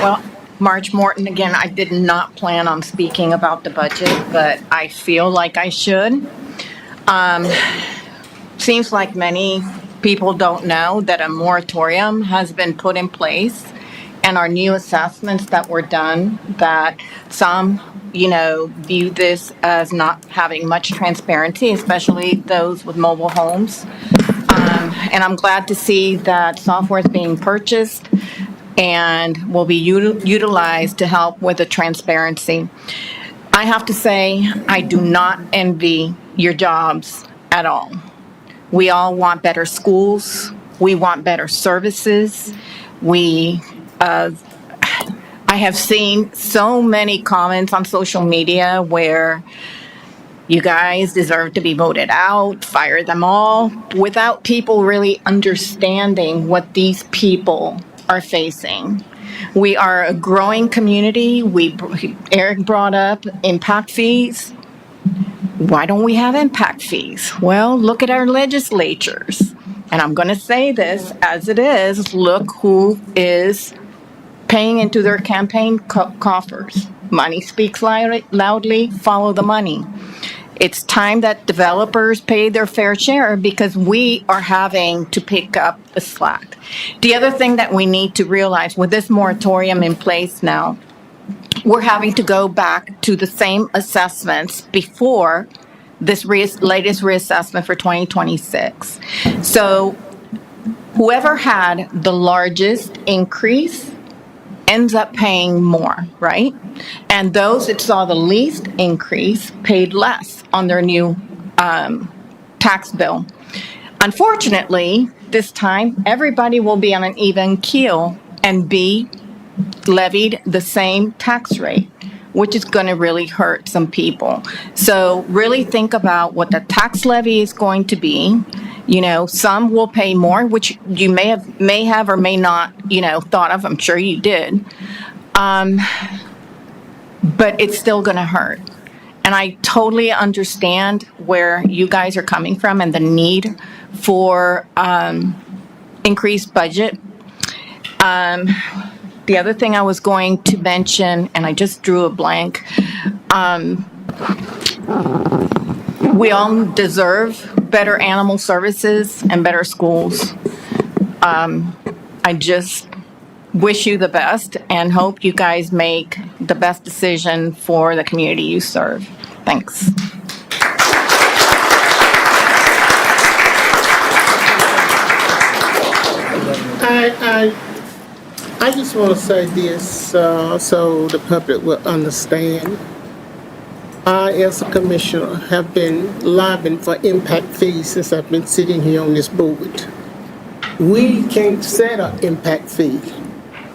Well, Marge Morton, again, I did not plan on speaking about the budget, but I feel like I should. Seems like many people don't know that a moratorium has been put in place and our new assessments that were done, that some, view this as not having much transparency, especially those with mobile homes. And I'm glad to see that software is being purchased and will be utilized to help with the transparency. I have to say, I do not envy your jobs at all. We all want better schools. We want better services. I have seen so many comments on social media where you guys deserve to be voted out, fire them all, without people really understanding what these people are facing. We are a growing community. Eric brought up impact fees. Why don't we have impact fees? Well, look at our legislatures. And I'm going to say this as it is. Look who is paying into their campaign coffers. Money speaks loudly. Follow the money. It's time that developers pay their fair share because we are having to pick up the slack. The other thing that we need to realize with this moratorium in place now, we're having to go back to the same assessments before this latest reassessment for 2026. So whoever had the largest increase ends up paying more, right? And those that saw the least increase paid less on their new tax bill. Unfortunately, this time, everybody will be on an even keel and be levied the same tax rate, which is going to really hurt some people. So really think about what the tax levy is going to be. You know, some will pay more, which you may have or may not, thought of. I'm sure you did. But it's still going to hurt. And I totally understand where you guys are coming from and the need for increased budget. The other thing I was going to mention, and I just drew a blank, we all deserve better animal services and better schools. I just wish you the best and hope you guys make the best decision for the community you serve. Thanks. I just want to say this so the public will understand. I, as a commissioner, have been lobbying for impact fees since I've been sitting here on this board. We can't set an impact fee.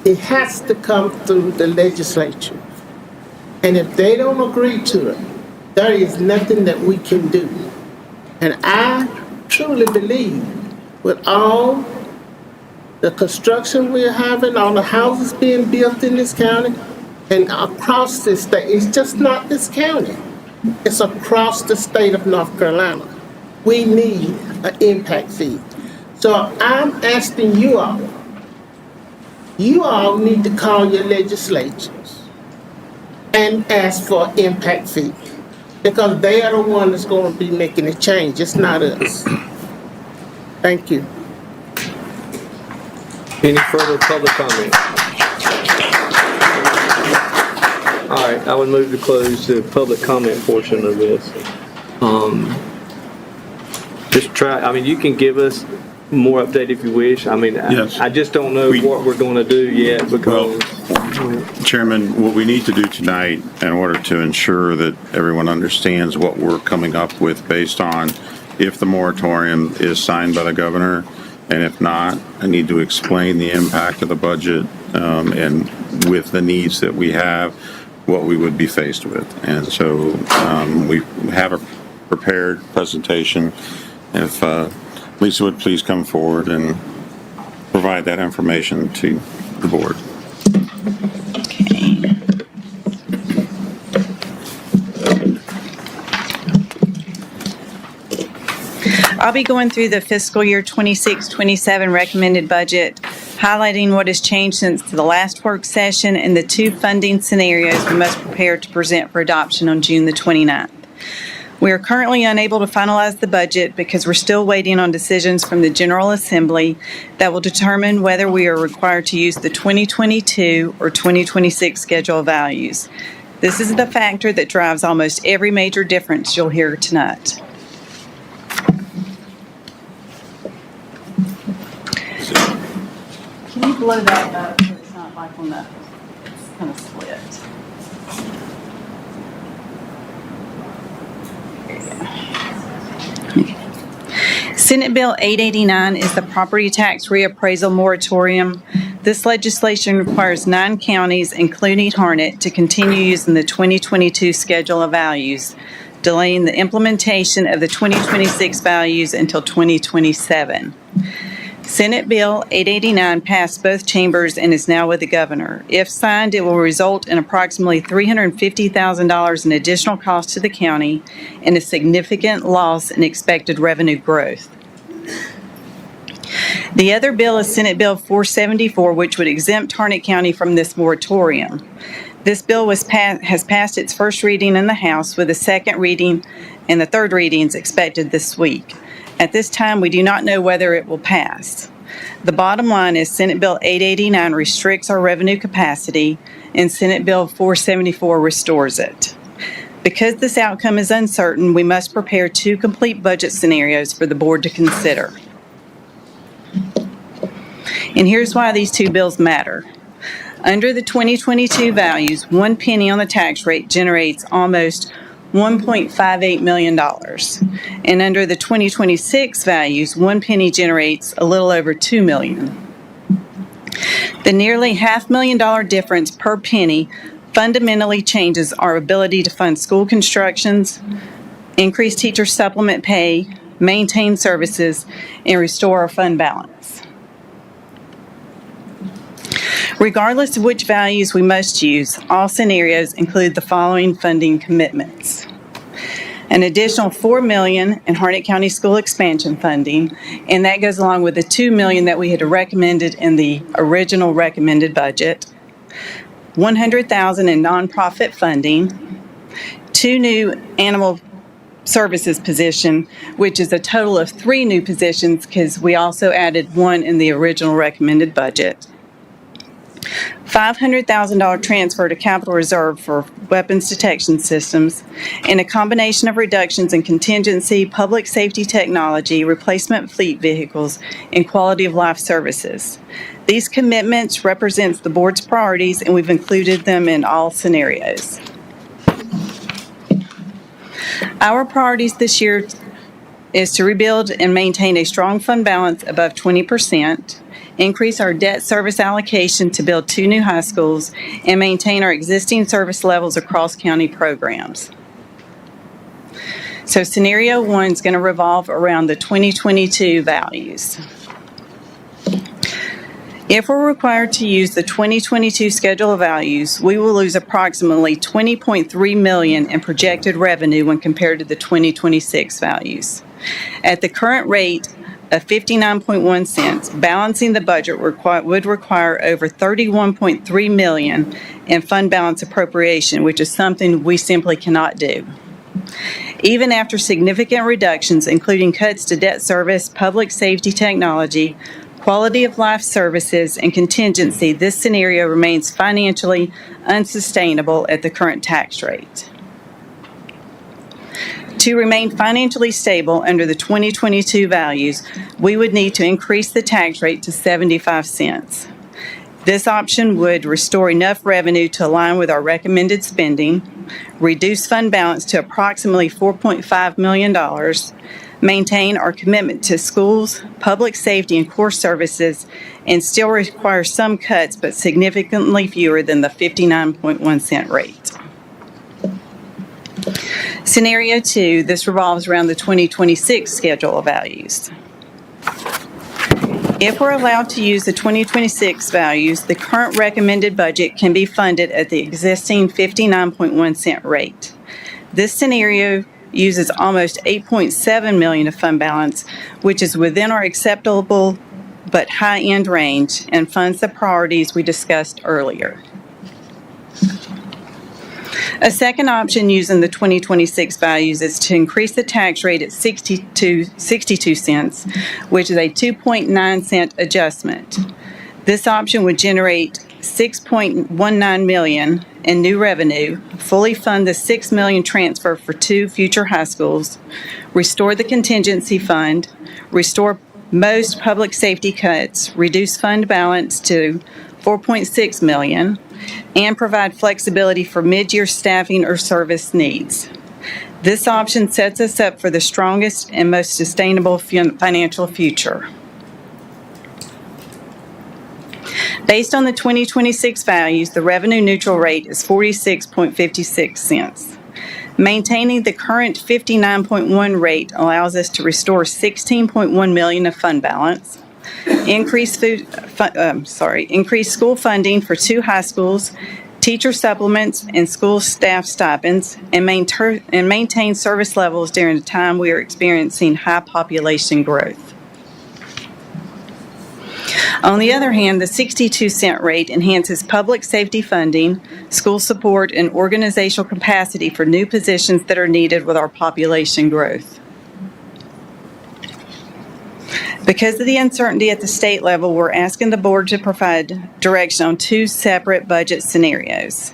It has to come through the legislature. And if they don't agree to it, there is nothing that we can do. And I truly believe with all the construction we're having, all the houses being built in this county and across this state, it's just not this county. It's across the state of North Carolina. We need an impact fee. So I'm asking you all need to call your legislatures and ask for an impact fee because they are the one that's going to be making the change. It's not us. Thank you. Any further public comment? All right, I would move to close the public comment portion of this. You can give us more update if you wish. Yes. I just don't know what we're going to do yet because... Chairman, what we need to do tonight in order to ensure that everyone understands what we're coming up with based on if the moratorium is signed by the governor, and if not, I need to explain the impact of the budget and with the needs that we have, what we would be faced with. And so we have a prepared presentation. If Lisa would please come forward and provide that information to the board. I'll be going through the fiscal year 26-27 recommended budget, highlighting what has changed since the last work session and the two funding scenarios we must prepare to present for adoption on June the 29th. We are currently unable to finalize the budget because we're still waiting on decisions from the General Assembly that will determine whether we are required to use the 2022 or 2026 schedule of values. This is the factor that drives almost every major difference you'll hear tonight. Can you blow that up so it's not like on that, it's kind of split? Senate Bill 889 is the property tax reappraisal moratorium. This legislation requires 9 counties, including Harnett, to continue using the 2022 schedule of values, delaying the implementation of the 2026 values until 2027. Senate Bill 889 passed both chambers and is now with the governor. If signed, it will result in approximately $350,000 in additional costs to the county and a significant loss in expected revenue growth. The other bill is Senate Bill 474, which would exempt Harnett County from this moratorium. This bill has passed its first reading in the House with a second reading and the third readings expected this week. At this time, we do not know whether it will pass. The bottom line is Senate Bill 889 restricts our revenue capacity and Senate Bill 474 restores it. Because this outcome is uncertain, we must prepare 2 complete budget scenarios for the board to consider. And here's why these 2 bills matter. Under the 2022 values, 1 penny on the tax rate generates almost $1.58 million. And under the 2026 values, 1 penny generates a little over $2 million. The nearly $500,000 difference per penny fundamentally changes our ability to fund school constructions, increase teacher supplement pay, maintain services, and restore our fund balance. Regardless of which values we must use, all scenarios include the following funding commitments. An additional $4 million in Harnett County School expansion funding, and that goes along with the $2 million that we had recommended in the original recommended budget. $100,000 in nonprofit funding, 2 new animal services position, which is a total of 3 new positions because we also added 1 in the original recommended budget. $500,000 transfer to capital reserve for weapons detection systems, and a combination of reductions in contingency, public safety technology, replacement fleet vehicles, and quality of life services. These commitments represent the board's priorities, and we've included them in all scenarios. Our priorities this year is to rebuild and maintain a strong fund balance above 20%, increase our debt service allocation to build 2 new high schools, and maintain our existing service levels across county programs. So scenario 1 is going to revolve around the 2022 values. If we're required to use the 2022 schedule of values, we will lose approximately $20.3 million in projected revenue when compared to the 2026 values. At the current rate of 59.1 cents, balancing the budget would require over $31.3 million in fund balance appropriation, which is something we simply cannot do. Even after significant reductions, including cuts to debt service, public safety technology, quality of life services, and contingency, this scenario remains financially unsustainable at the current tax rate. To remain financially stable under the 2022 values, we would need to increase the tax rate to 75 cents. This option would restore enough revenue to align with our recommended spending, reduce fund balance to approximately $4.5 million, maintain our commitment to schools, public safety, and core services, and still require some cuts, but significantly fewer than the 59.1 cent rate. Scenario 2, this revolves around the 2026 schedule of values. If we're allowed to use the 2026 values, the current recommended budget can be funded at the existing 59.1 cent rate. This scenario uses almost $8.7 million of fund balance, which is within our acceptable but high-end range, and funds the priorities we discussed earlier. A second option using the 2026 values is to increase the tax rate at 62 cents, which is a 2.9 cent adjustment. This option would generate $6.19 million in new revenue, fully fund the $6 million transfer for 2 future high schools, restore the contingency fund, restore most public safety cuts, reduce fund balance to $4.6 million, and provide flexibility for mid-year staffing or service needs. This option sets us up for the strongest and most sustainable financial future. Based on the 2026 values, the revenue neutral rate is 46.56 cents. Maintaining the current 59.1 rate allows us to restore $16.1 million of fund balance, increase school funding for 2 high schools, teacher supplements, and school staff stipends, and maintain service levels during a time we are experiencing high population growth. On the other hand, the 62 cent rate enhances public safety funding, school support, and organizational capacity for new positions that are needed with our population growth. Because of the uncertainty at the state level, we're asking the board to provide direction on 2 separate budget scenarios.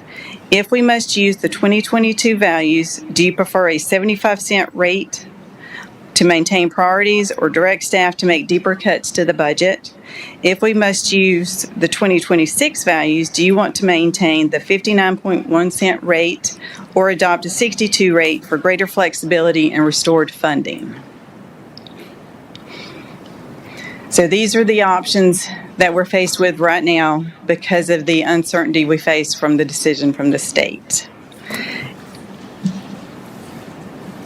If we must use the 2022 values, do you prefer a 75 cent rate to maintain priorities or direct staff to make deeper cuts to the budget? If we must use the 2026 values, do you want to maintain the 59.1 cent rate or adopt a 62 rate for greater flexibility and restored funding? So these are the options that we're faced with right now because of the uncertainty we face from the decision from the state.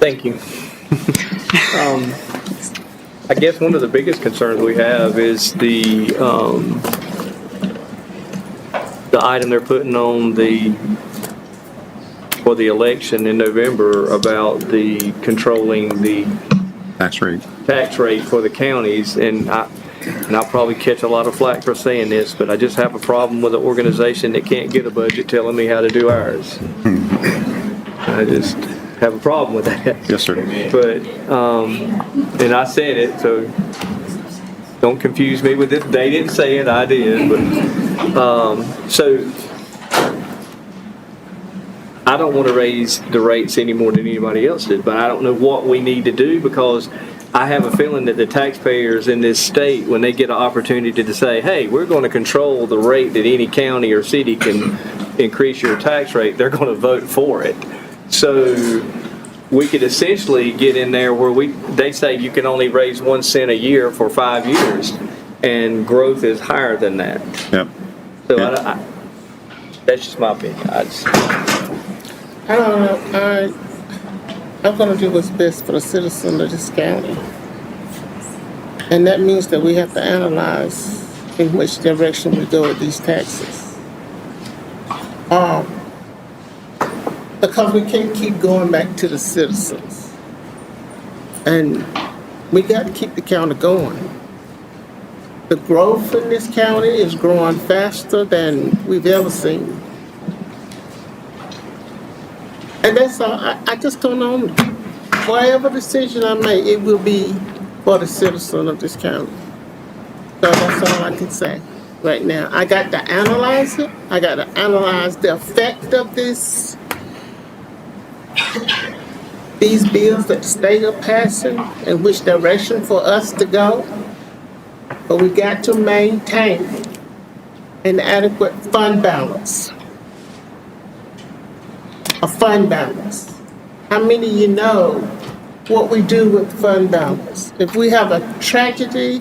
Thank you. I guess one of the biggest concerns we have is the item they're putting on for the election in November about the controlling the Tax rate. for the counties, and I'll probably catch a lot of flack for saying this, but I just have a problem with an organization that can't get a budget telling me how to do ours. I just have a problem with that. Yes, sir. But, and I said it, so don't confuse me with it. They didn't say it, I did, but, so I don't want to raise the rates any more than anybody else did, but I don't know what we need to do, because I have a feeling that the taxpayers in this state, when they get an opportunity to say, hey, we're going to control the rate that any county or city can increase your tax rate, they're going to vote for it. So we could essentially get in there where they say you can only raise 1 cent a year for 5 years, and growth is higher than that. Yep. So that's just my opinion. I don't know. I'm going to do what's best for the citizens of this county. And that means that we have to analyze in which direction we go with these taxes. Because we can't keep going back to the citizens. And we got to keep the county going. The growth in this county is growing faster than we've ever seen. And that's all. I just don't know. Whatever decision I make, it will be for the citizen of this county. So that's all I can say right now. I got to analyze it. I got to analyze the effect of these bills that the state are passing and which direction for us to go. But we got to maintain an adequate fund balance. A fund balance. How many of you know what we do with fund balance? If we have a tragedy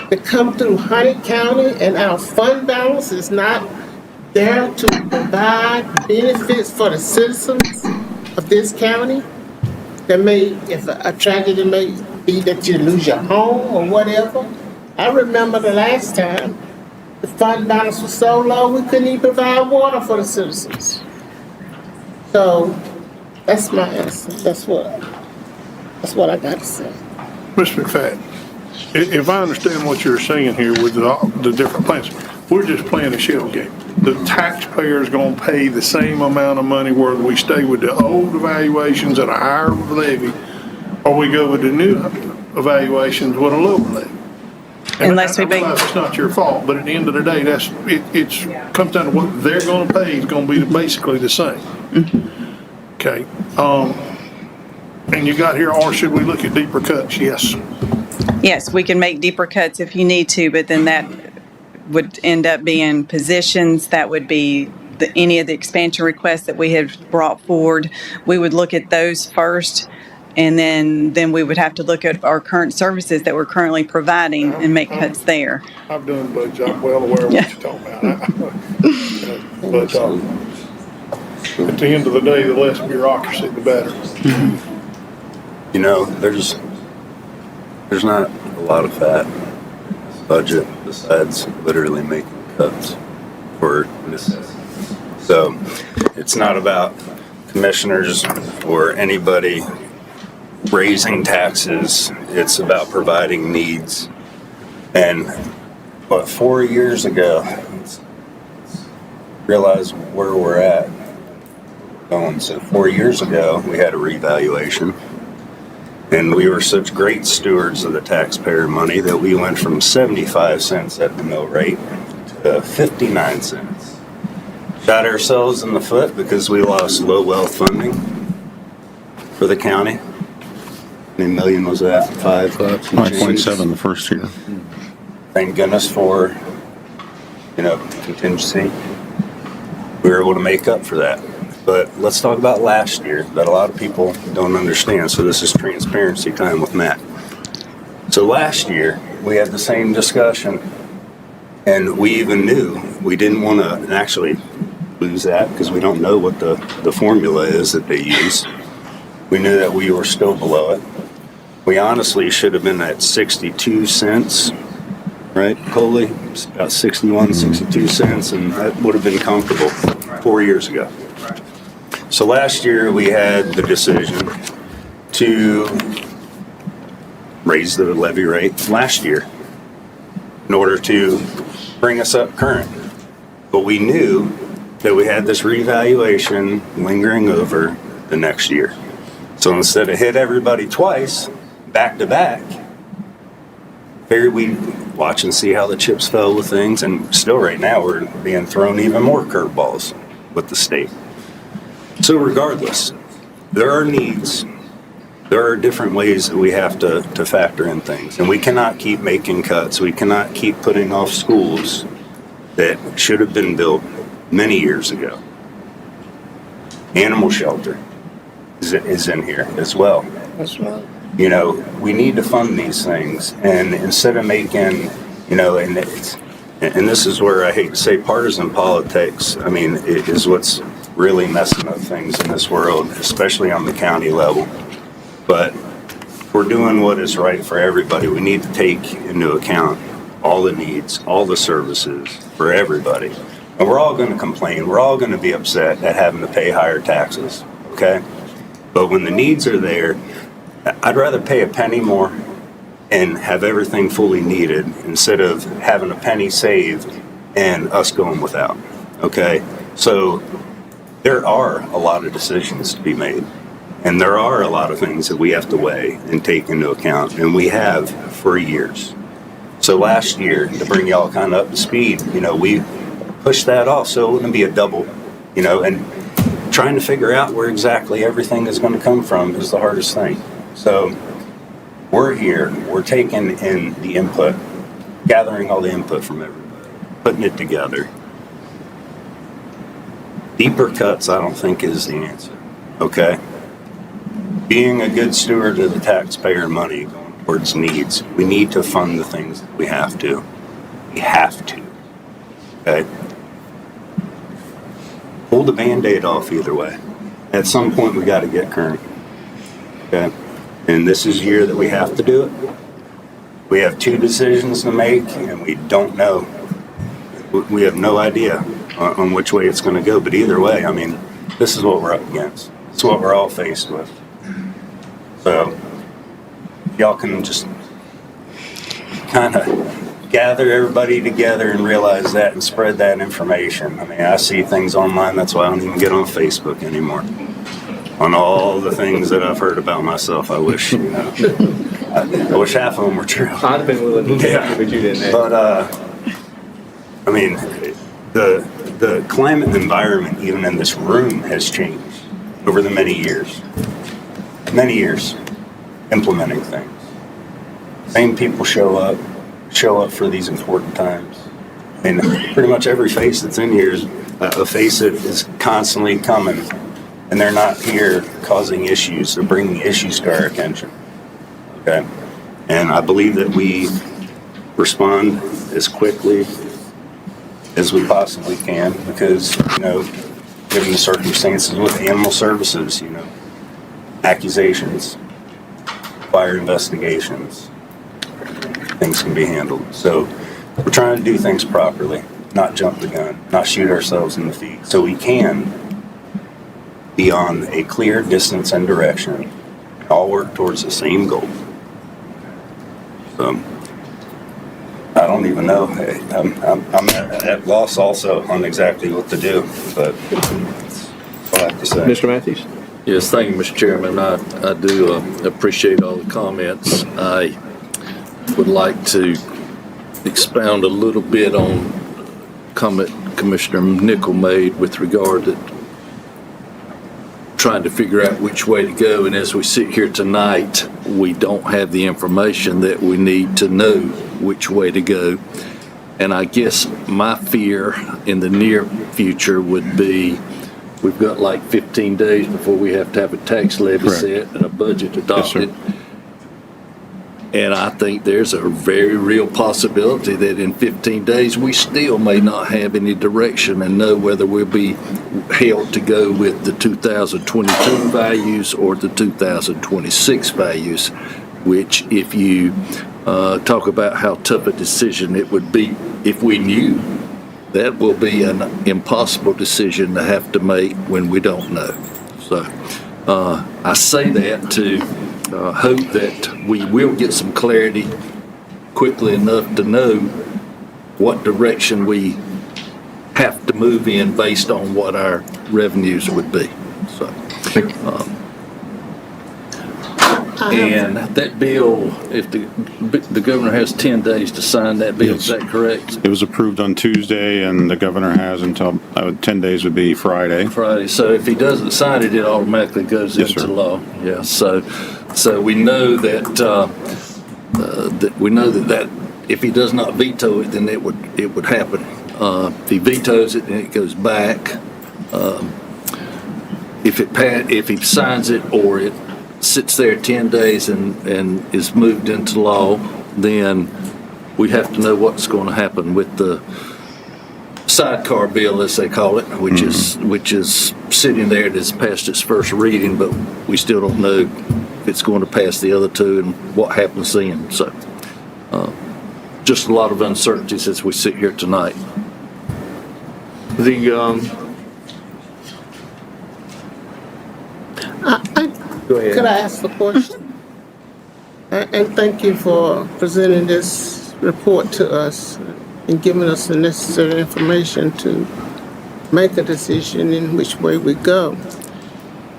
that come through Hunter County and our fund balance is not there to provide benefits for the citizens of this county, if a tragedy may be that you lose your home or whatever. I remember the last time the fund balance was so low we couldn't even provide water for the citizens. So that's my answer. That's what I got to say. Mr. McFadden, if I understand what you're saying here with the different plans, we're just playing a shell game. The taxpayer's going to pay the same amount of money whether we stay with the old evaluations at a higher levy or we go with the new evaluations with a lower levy. Unless we make... It's not your fault, but at the end of the day, it comes down to what they're going to pay is going to be basically the same. Okay. And you got here, or should we look at deeper cuts? Yes. Yes, we can make deeper cuts if you need to, but then that would end up being positions. That would be any of the expansion requests that we have brought forward. We would look at those first, and then we would have to look at our current services that we're currently providing and make cuts there. I've done budgets. I'm well aware of what you're talking about. But at the end of the day, the less bureaucracy, the better. You know, there's not a lot of fat in this budget besides literally making cuts for necessity. So it's not about commissioners or anybody raising taxes. It's about providing needs. And 4 years ago, realize where we're at. So 4 years ago, we had a revaluation. And we were such great stewards of the taxpayer money that we went from 75 cents at the mill rate to 59 cents. Shot ourselves in the foot because we lost low wealth funding for the county. How many million was that? $5.7 the first year. thank goodness for, contingency. We were able to make up for that. But let's talk about last year that a lot of people don't understand. So this is transparency time with Matt. So last year, we had the same discussion, and we even knew we didn't want to actually lose that because we don't know what the formula is that they use. We knew that we were still below it. We honestly should have been at 62 cents, right, Coley? It's about 61, 62 cents, and that would have been comfortable 4 years ago. So last year, we had the decision to raise the levy rate last year in order to bring us up current. But we knew that we had this revaluation lingering over the next year. So instead of hit everybody twice, back to back, figured we'd watch and see how the chips fell with things. And still right now, we're being thrown even more curveballs with the state. So regardless, there are needs. There are different ways that we have to factor in things. And we cannot keep making cuts. We cannot keep putting off schools that should have been built many years ago. Animal shelter is in here as well. That's right. We need to fund these things. And instead of making, and this is where I hate to say partisan politics, it is what's really messing up things in this world, especially on the county level. But we're doing what is right for everybody. We need to take into account all the needs, all the services for everybody. And we're all going to complain. We're all going to be upset at having to pay higher taxes, okay? But when the needs are there, I'd rather pay a penny more and have everything fully needed instead of having a penny saved and us going without, okay? So there are a lot of decisions to be made. And there are a lot of things that we have to weigh and take into account, and we have for years. So last year, to bring y'all kind of up to speed, we pushed that off so it wouldn't be a double, and trying to figure out where exactly everything is going to come from is the hardest thing. So we're here, we're taking in the input, gathering all the input from everybody, putting it together. Deeper cuts, I don't think is the answer, okay? Being a good steward of the taxpayer money going towards needs, we need to fund the things that we have to. We have to. Okay? Pull the Band-Aid off either way. At some point, we got to get current. Okay? And this is the year that we have to do it. We have 2 decisions to make, and we don't know. We have no idea on which way it's going to go. But either way, this is what we're up against. It's what we're all faced with. So, y'all can just kind of gather everybody together and realize that and spread that information. I see things online, that's why I don't even get on Facebook anymore. On all the things that I've heard about myself, I wish, I wish half of them were true. I'd have been willing to take it, but you didn't. But, the climate and environment, even in this room, has changed over the many years implementing things. Same people show up for these important times. Pretty much every face that's in here is a face that is constantly coming, and they're not here causing issues. They're bringing issues to our attention. Okay? And I believe that we respond as quickly as we possibly can because, given the circumstances with animal services, accusations, fire investigations, things can be handled. So we're trying to do things properly, not jump the gun, not shoot ourselves in the feet, so we can be on a clear distance and direction, all work towards the same goal. So I don't even know. I'm at loss also on exactly what to do, but that's all I have to say. Mr. Matthews? Yes, thank you, Mr. Chairman. I do appreciate all the comments. I would like to expound a little bit on a comment Commissioner Nickel made with regard to trying to figure out which way to go. And as we sit here tonight, we don't have the information that we need to know which way to go. And I guess my fear in the near future would be, we've got like 15 days before we have to have a tax levy Correct. set and a budget adopted. sir. And I think there's a very real possibility that in 15 days, we still may not have any direction and know whether we'll be held to go with the 2022 values or the 2026 values, which if you talk about how tough a decision it would be if we knew, that will be an impossible decision to have to make when we don't know. So I say that to hope that we will get some clarity quickly enough to know what direction we have to move in based on what our revenues would be. So, and that bill, if the governor has 10 days to sign that bill, is that correct? It was approved on Tuesday, and the governor has until 10 days would be Friday. Friday. So if he doesn't sign it, it automatically goes Yes, into sir. law. Yeah. So we know that that if he does not veto it, then it would happen. If he vetoes it, then it goes back. If he signs it or it sits there 10 days and is moved into law, then we have to know what's going to happen with the sidecar bill, as they call it, which is sitting there. It has passed its first reading, but we still don't know if it's going to pass the other two and what happens then. So just a lot of uncertainties as we sit here tonight. Go ahead. Could I ask a question? And thank you for presenting this report to us and giving us the necessary information to make a decision in which way we go.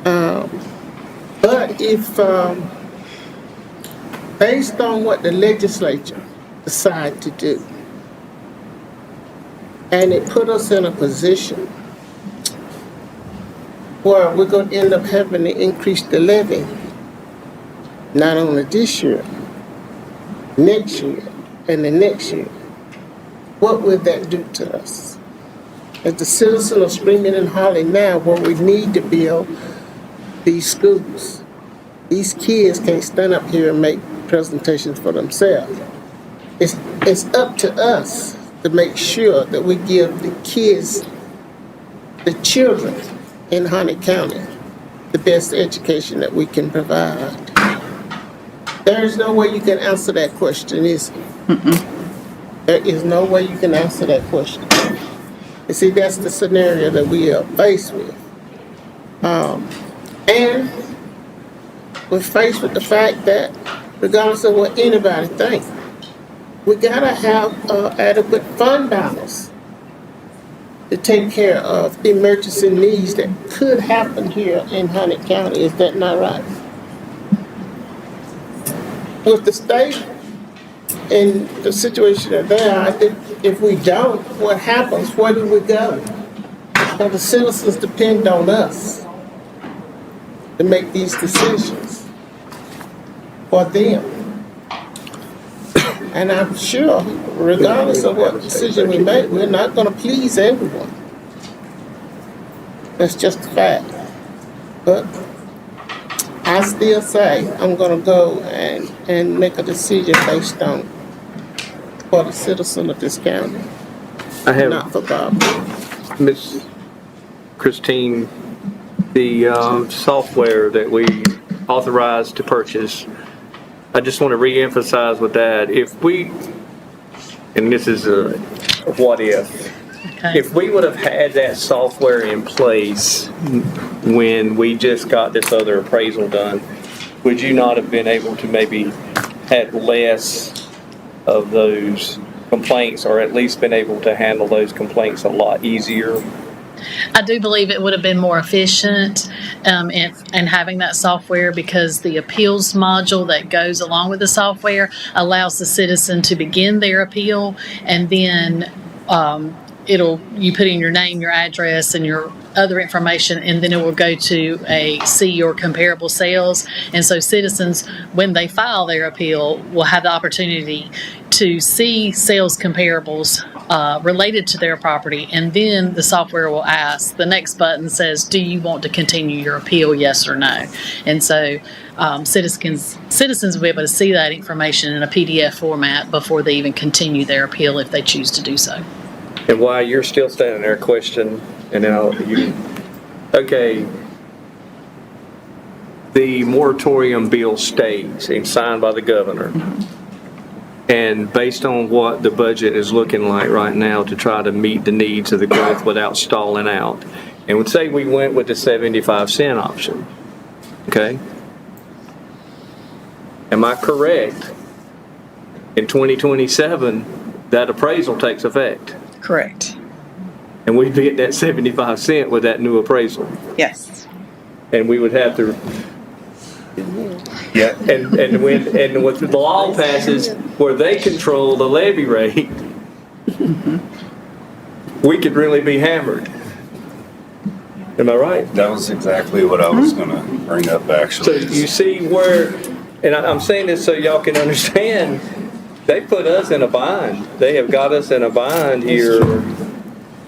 But if, based on what the legislature decide to do, and it put us in a position where we're going to end up having to increase the levy, not only this year, next year, and the next year, what would that do to us? As the citizens are screaming and hollering now, where we need to build these schools. These kids can't stand up here and make presentations for themselves. It's up to us to make sure that we give the kids, the children in Harnett County, the best education that we can provide. There is no way you can answer that question, is it? There is no way you can answer that question. You see, that's the scenario that we are faced with. And we're faced with the fact that regardless of what anybody thinks, we gotta have adequate fund balance to take care of emergency needs that could happen here in Harnett County. Is that not right? With the state in the situation that they are, I think if we don't, what happens? Where do we go? Now the citizens depend on us to make these decisions for them. And I'm sure, regardless of what decision we make, we're not going to please everyone. That's just a fact. But I still say I'm going to go and make a decision based on for the citizen of this county, not for Bob. Ms. Christine, the software that we authorized to purchase, I just want to reemphasize with that, if we, and this is a what if we would have had that software in place when we just got this other appraisal done, would you not have been able to maybe have less of those complaints, or at least been able to handle those complaints a lot easier? I do believe it would have been more efficient and having that software, because the appeals module that goes along with the software allows the citizen to begin their appeal, and then you put in your name, your address, and your other information, and then it will go to see your comparable sales. And so citizens, when they file their appeal, will have the opportunity to see sales comparables related to their property, and then the software will ask, the next button says, do you want to continue your appeal, yes or no? And so citizens will be able to see that information in a PDF format before they even continue their appeal if they choose to do so. And while you're still standing there, question, and then okay, the moratorium bill stays and signed by the governor. And based on what the budget is looking like right now to try to meet the needs of the growth without stalling out, and would say we went with the 75-cent option, okay? Am I correct? In 2027, that appraisal takes effect. Correct. And we'd be at that 75 cent with that new appraisal. Yes. And we would have to, Yeah. and when the law passes where they control the levy rate, we could really be hammered. Am I right? That was exactly what I was gonna bring up, So actually. you see where, and I'm saying this so y'all can understand, they put us in a bind. They have got us in a bind here.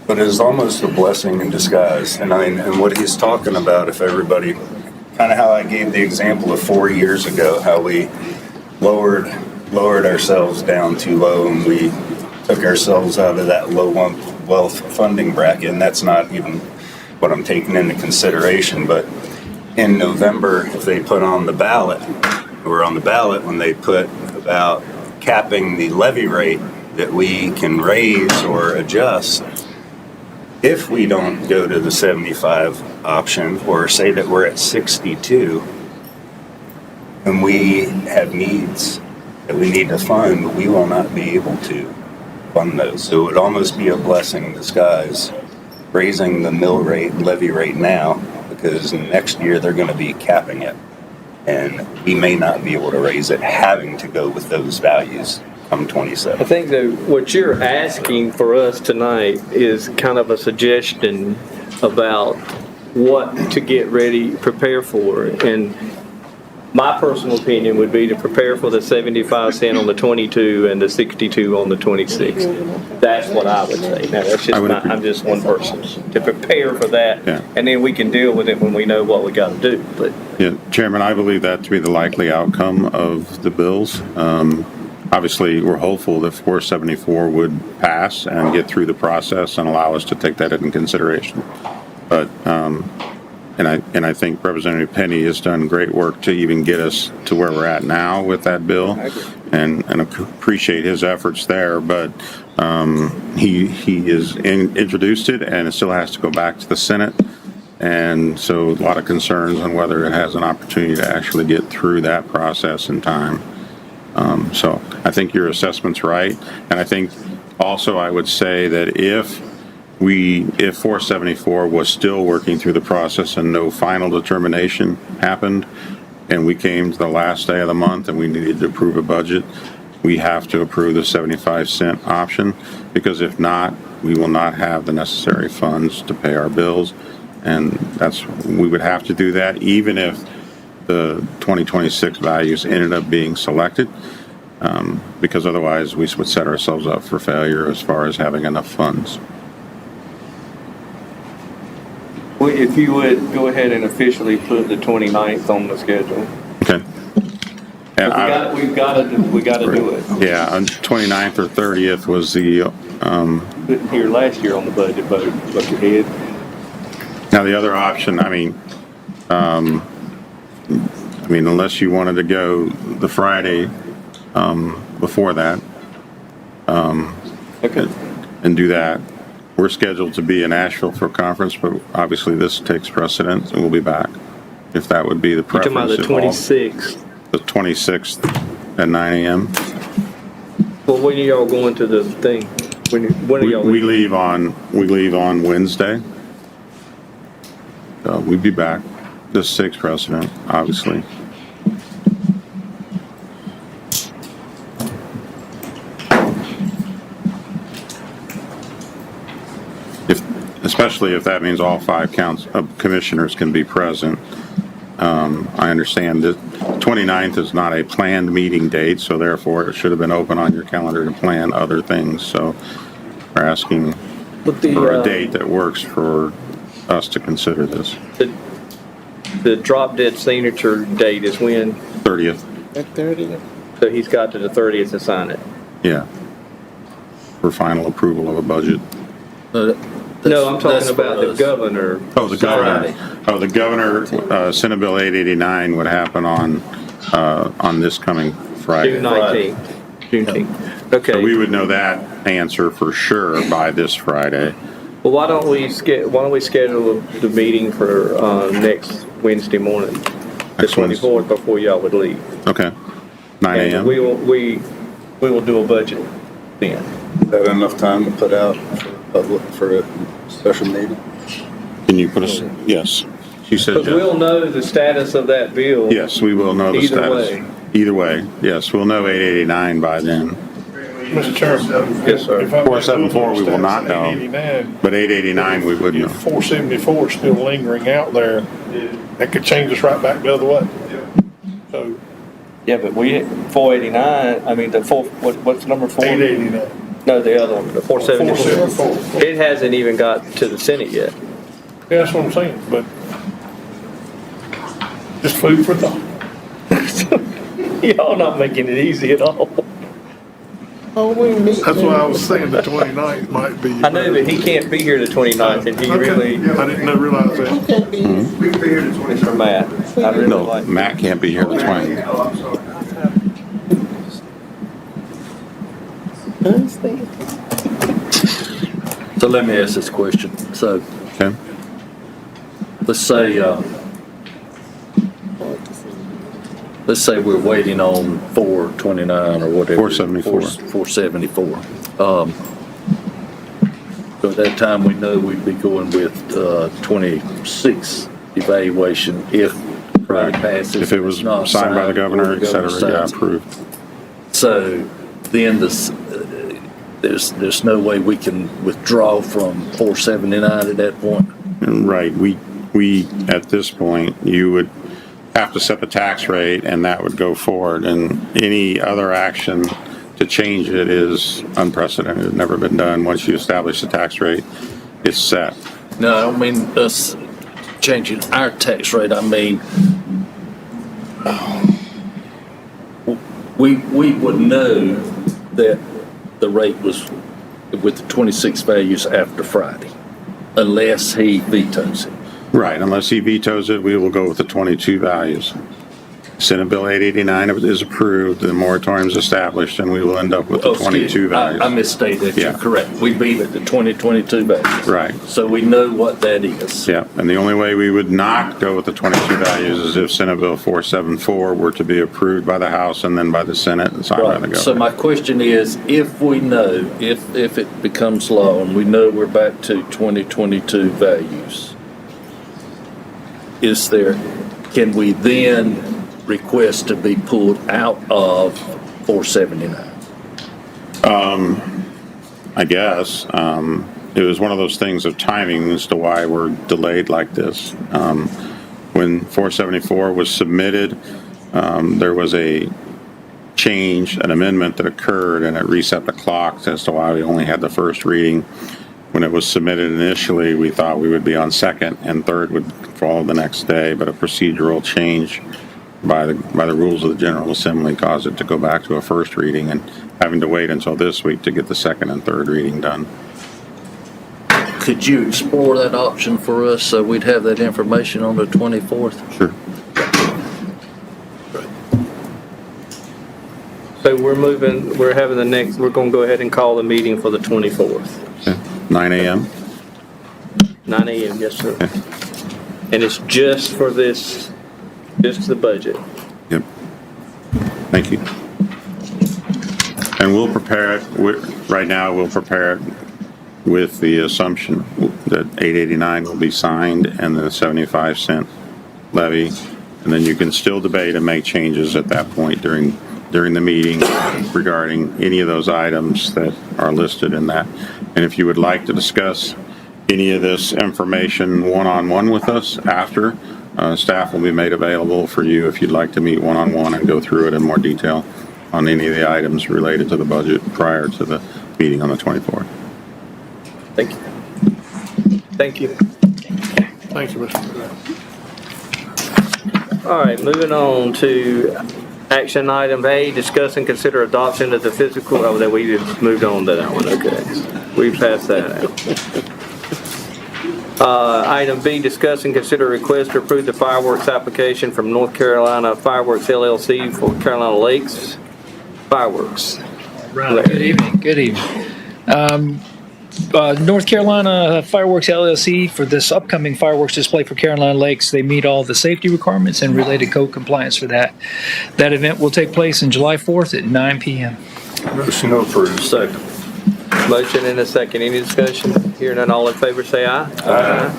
But it's almost a blessing in disguise. And I mean, and what he's talking about, if everybody, kind of how I gave the example of 4 years ago, how we lowered ourselves down too low and we took ourselves out of that low wealth funding bracket. And that's not even what I'm taking into consideration. But in November, if they put on the ballot, when they put about capping the levy rate that we can raise or adjust, if we don't go to the 75 option, or say that we're at 62, and we have needs that we need to fund, we will not be able to fund those. So it would almost be a blessing in disguise, raising the mill rate, levy rate now, because next year they're going to be capping it. And we may not be able to raise it, having to go with those values come 27. I think that what you're asking for us tonight is kind of a suggestion about what to get ready, prepare for. And my personal opinion would be to prepare for the 75 cent on the 22 and the 62 on the 26. That's what I would say. Now, that's just I'm just one person. To prepare for that, and then we can deal with it when we know what we got to do. But Yeah, Chairman, I believe that to be the likely outcome of the bills. Obviously, we're hopeful that 474 would pass and get through the process and allow us to take that into consideration. But, and I think Representative Penny has done great work to even get us to where we're at now with that bill, and appreciate his efforts there. But he has introduced it, and it still has to go back to the Senate. And so a lot of concerns on whether it has an opportunity to actually get through that process in time. So I think your assessment's right. And I think also I would say that if 474 was still working through the process and no final determination happened, and we came to the last day of the month and we needed to approve a budget, we have to approve the 75 cent option, because if not, we will not have the necessary funds to pay our bills. And we would have to do that even if the 2026 values ended up being selected, because otherwise we would set ourselves up for failure as far as having enough funds. well, if you would go ahead and officially put the 29th on the schedule. Okay. And We got to do it. yeah, on 29th or 30th was the, Couldn't hear last year on the budget vote. Look ahead. now the other option, I mean, unless you wanted to go the Friday before that, and do that. We're scheduled to be in Asheville for a conference, but obviously this takes precedence, and we'll be back. If that would be the You're talking preference. about the 26th. The 26th at 9 a.m. Well, when are y'all going to the thing? When are y'all We leave on Wednesday. We'd be back. This takes precedent, obviously. Especially if that means all 5 commissioners can be present. I understand that 29th is not a planned meeting date, so therefore it should have been open on your calendar to plan other things. So we're asking for a date that works for us to consider this. The drop dead signature date is when? 30th. The 30th. So he's got to the 30th to sign it. Yeah. For final approval of a budget. No, I'm talking about the governor. Oh, the governor. Oh, the governor, Senate Bill 889 would happen on this coming Friday. June 19th. Juneteenth. Okay. So we would know that answer for sure by this Friday. Well, why don't we schedule the meeting for next Wednesday morning, the 24th, before y'all would leave? Okay. 9 And a.m. we will do a budget then. Is that enough time to put out for a special meeting? Can you put us? Yes. She said But yes. we'll know the status of that bill. Yes, we will know the Either status. way. Either way, yes, we'll know 889 by then. Mr. Chairman. Yes, sir. 474 we will not know, 889, but 889 we would know. 474 is still lingering out there. That could change us right back the other way. So Yeah, but 489, I mean, what's number 4? 889. No, the other one, the 474. 474. It hasn't even got to the Senate yet. Yeah, that's what I'm saying, but just food for thought. Y'all not making it easy at all. Oh, we meet. That's why I was saying the 29th might be. I know, but he can't be here the 29th, and he Okay. really, I didn't realize that. We can be here the 20th. Mr. Matt, I really No, like. Matt can't be here the 20th. So let me ask this question. So Okay. let's say we're waiting on 429 or whatever. 474. 474. So at that time, we know we'd be going with 26 evaluation if Friday passes. If it was It's not signed by the governor, or et cetera, yeah, signs. approved. So then there's no way we can withdraw from 479 at that point? Right, we, at this point, you would have to set the tax rate and that would go forward. And any other action to change it is unprecedented, never been done. Once you establish the tax rate, it's set. No, I don't mean us changing our tax rate. I mean, we would know that the rate was with the 26 values after Friday, unless he vetoes it. Right, unless he vetoes it, we will go with the 22 values. Senate Bill 889 is approved, the moratorium is established, and we will end up with the 22 values. I misstated. You're Yeah. correct. We beat it, the 2022 values. Right. So we know what that is. Yeah, and the only way we would not go with the 22 values is if Senate Bill 474 were to be approved by the House and then by the Senate and signed by the Right. governor. So my question is, if we know, if it becomes law and we know we're back to 2022 values, can we then request to be pulled out of 479? I guess. It was one of those things of timing as to why we're delayed like this. When 474 was submitted, there was a change, an amendment that occurred, and it reset the clock as to why we only had the first reading. When it was submitted initially, we thought we would be on second and third would follow the next day, but a procedural change by the rules of the General Assembly caused it to go back to a first reading and having to wait until this week to get the second and third reading done. Could you explore that option for us so we'd have that information on the 24th? Sure. So we're going to go ahead and call the meeting for the 24th. 9 a.m. 9 a.m., yes, sir. And it's just for this, just the budget. Yep. Thank you. And we'll prepare it, right now, we'll prepare it with the assumption that 889 will be signed and the 75-cent levy. And then you can still debate and make changes at that point during the meeting regarding any of those items that are listed in that. And if you would like to discuss any of this information one-on-one with us after, Staff will be made available for you if you'd like to meet one-on-one and go through it in more detail on any of the items related to the budget prior to the meeting on the 24th. Thank you. Thank you. Thank you, Mr. All right, moving on to action item A, discuss and consider adoption of the physical, oh, that we just moved on to that one, okay. We passed that out. Item B, discuss and consider request to approve the fireworks application from North Carolina Fireworks LLC for Carolina Lakes Fireworks. Right. Good evening. Good evening. North Carolina Fireworks LLC for this upcoming fireworks display for Carolina Lakes. They meet all the safety requirements and related code compliance for that. That event will take place on July 4th at 9 p.m. Motion approved. Second. Motion and a second. Any discussion? Hearing none, all in favor say aye. Aye.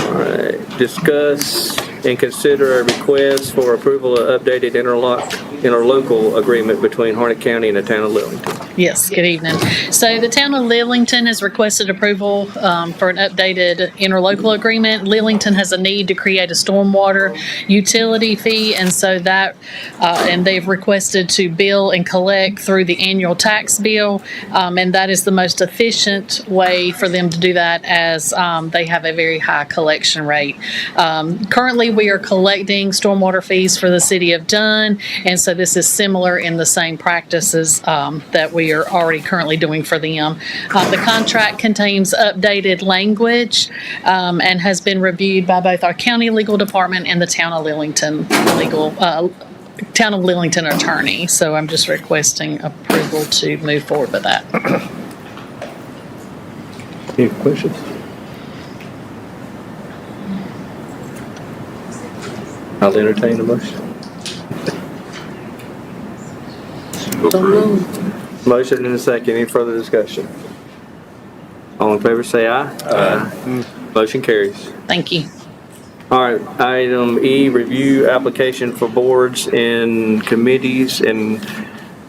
All right. Discuss and consider a request for approval of updated interlocal agreement between Harnett County and the town of Lillington. Yes, good evening. So the town of Lillington has requested approval for an updated interlocal agreement. Lillington has a need to create a stormwater utility fee, and so that, and they've requested to bill and collect through the annual tax bill, and that is the most efficient way for them to do that, as they have a very high collection rate. Currently, we are collecting stormwater fees for the city of Dunn, and so this is similar in the same practices that we are already currently doing for them. The contract contains updated language and has been reviewed by both our county legal department and the town of Lillington attorney. So I'm just requesting approval to move forward with that. Any questions? I'll entertain the motion. Motion and a second. Any further discussion? All in favor say aye. Aye. Motion carries. Thank you. All right, item E, review application for boards and committees, and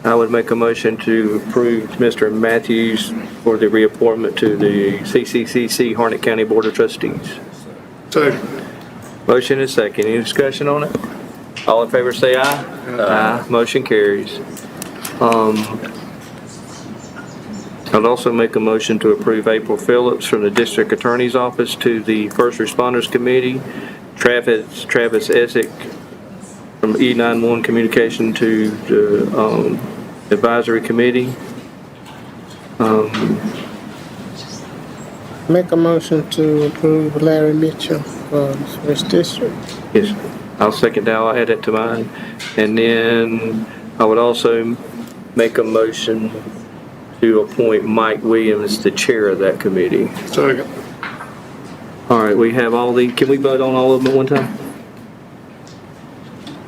I would make a motion to approve Mr. Matthews for the reappointment to the CCCC Harnett County Board of Trustees. Second. Motion is second. Any discussion on it? All in favor say aye. Aye. Motion carries. I'd also make a motion to approve April Phillips from the District Attorney's Office to the First Responders Committee, Travis Essick from E91 Communication to the Advisory Committee. Make a motion to approve Larry Mitchell for First District. Yes, I'll second that. I'll add it to mine. And then I would also make a motion to appoint Mike Williams the chair of that committee. Second. All right, we have all the, can we vote on all of them at one time?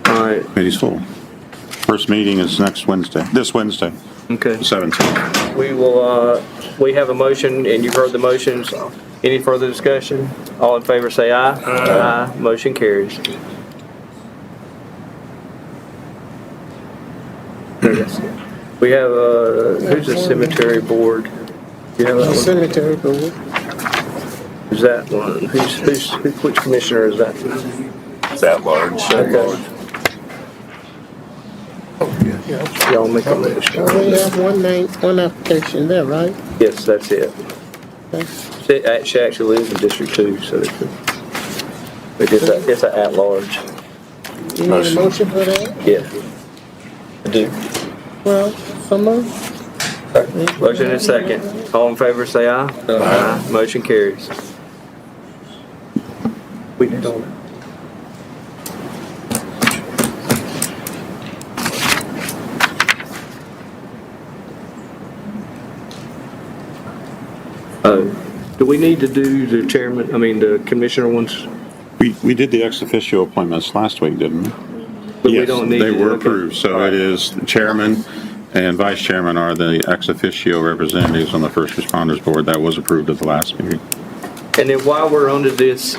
All right. Committee's full. First meeting is this Wednesday, Okay. 17th. We will, we have a motion, and you've heard the motions. Any further discussion? All in favor say aye. Aye. Motion carries. We have, who's the cemetery board? You have that one? Cemetery board. Is that one? Which commissioner is that? It's at large. Okay. Y'all make a motion. We have one application there, right? Yes, that's it. Okay. She actually lives in District 2, so it's a at-large. You need a motion for that? Yeah, I do. Well, someone? Motion is second. All in favor say aye. Aye. Motion carries. We don't. Do we need to do the chairman, the commissioner ones? We did the ex officio appointments last week, didn't we? But yes, we don't need they to, were okay. approved. So it is chairman and vice chairman are the ex officio representatives on the First Responders Board. That was approved at the last meeting. And then while we're under this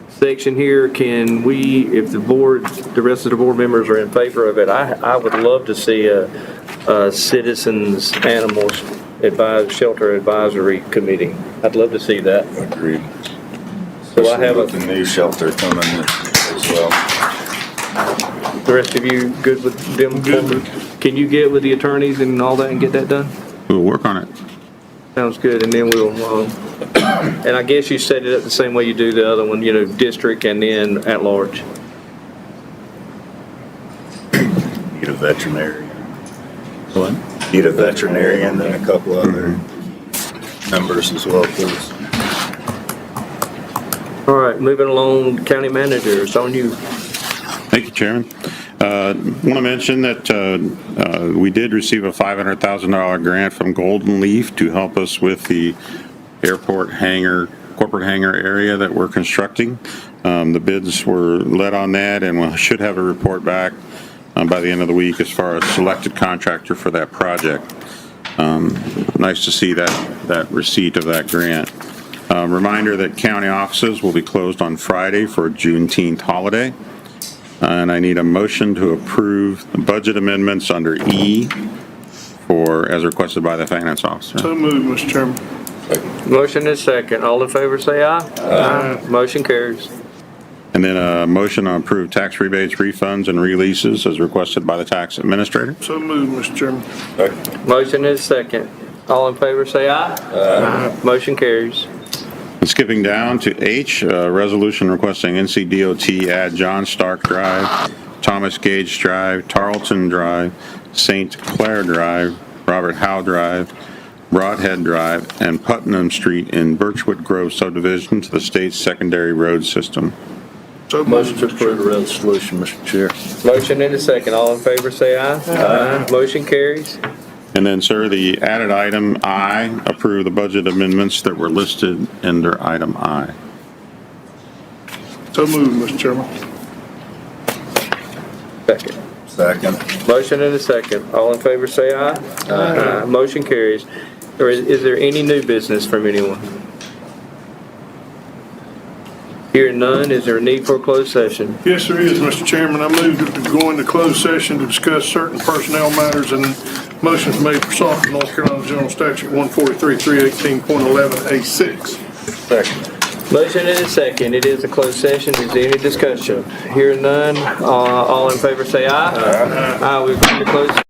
section here, can we, if the rest of the board members are in favor of it, I would love to see a citizens animals shelter advisory committee. I'd love to see that. Agreed. So I have With the new shelter coming as well. the rest of you good with them? Can you get with the attorneys and all that and get that done? We'll work on it. Sounds good, and then we'll, and I guess you set it up the same way you do the other one, you know, district and then at large. Need a veterinarian. What? Need a veterinarian and a couple other members as well, please. All right, moving along, county manager, it's on you. Thank you, Chairman. Want to mention that we did receive a $500,000 grant from Golden Leaf to help us with the airport hangar, corporate hangar area that we're constructing. The bids were let on that, and we should have a report back by the end of the week as far as selected contractor for that project. Nice to see that receipt of that grant. Reminder that county offices will be closed on Friday for a Juneteenth holiday. And I need a motion to approve the budget amendments under E as requested by the finance officer. So moved, Mr. Chairman. Motion is second. All in favor, say aye. Aye. Motion carries. And then a motion to approve tax rebates, refunds, and releases as requested by the tax administrator. So moved, Mr. Chairman. Motion is second. All in favor, say aye. Aye. Motion carries. And skipping down to H, resolution requesting NCDOT add John Stark Drive, Thomas Gage Drive, Tarleton Drive, St. Clair Drive, Robert Howe Drive, Broadhead Drive, and Putnam Street in Birchwood Grove subdivision to the state's secondary road system. So Motion to approve the resolution, Mr. Chair. Motion and a second. All in favor, say aye. Aye. Motion carries. And then, sir, the added item I, approve the budget amendments that were listed under item I. So moved, Mr. Chairman. Second. Second. Motion and a second. All in favor, say aye. Aye. Motion carries. Or is there any new business from anyone? Hearing none, is there a need for a closed session? Yes, there is, Mr. Chairman. I move to go into closed session to discuss certain personnel matters and motions made pursuant to North Carolina General Statute 143-318.11A6. Second. Motion and a second. It is a closed session. Is there any discussion? Hearing none, all in favor say aye. Aye. Aye. We've gone to closed.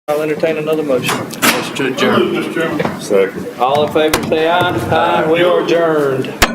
I'll entertain another motion. Mr. Chairman. Mr. Chairman. Second. All in favor, say aye. Aye. We are adjourned.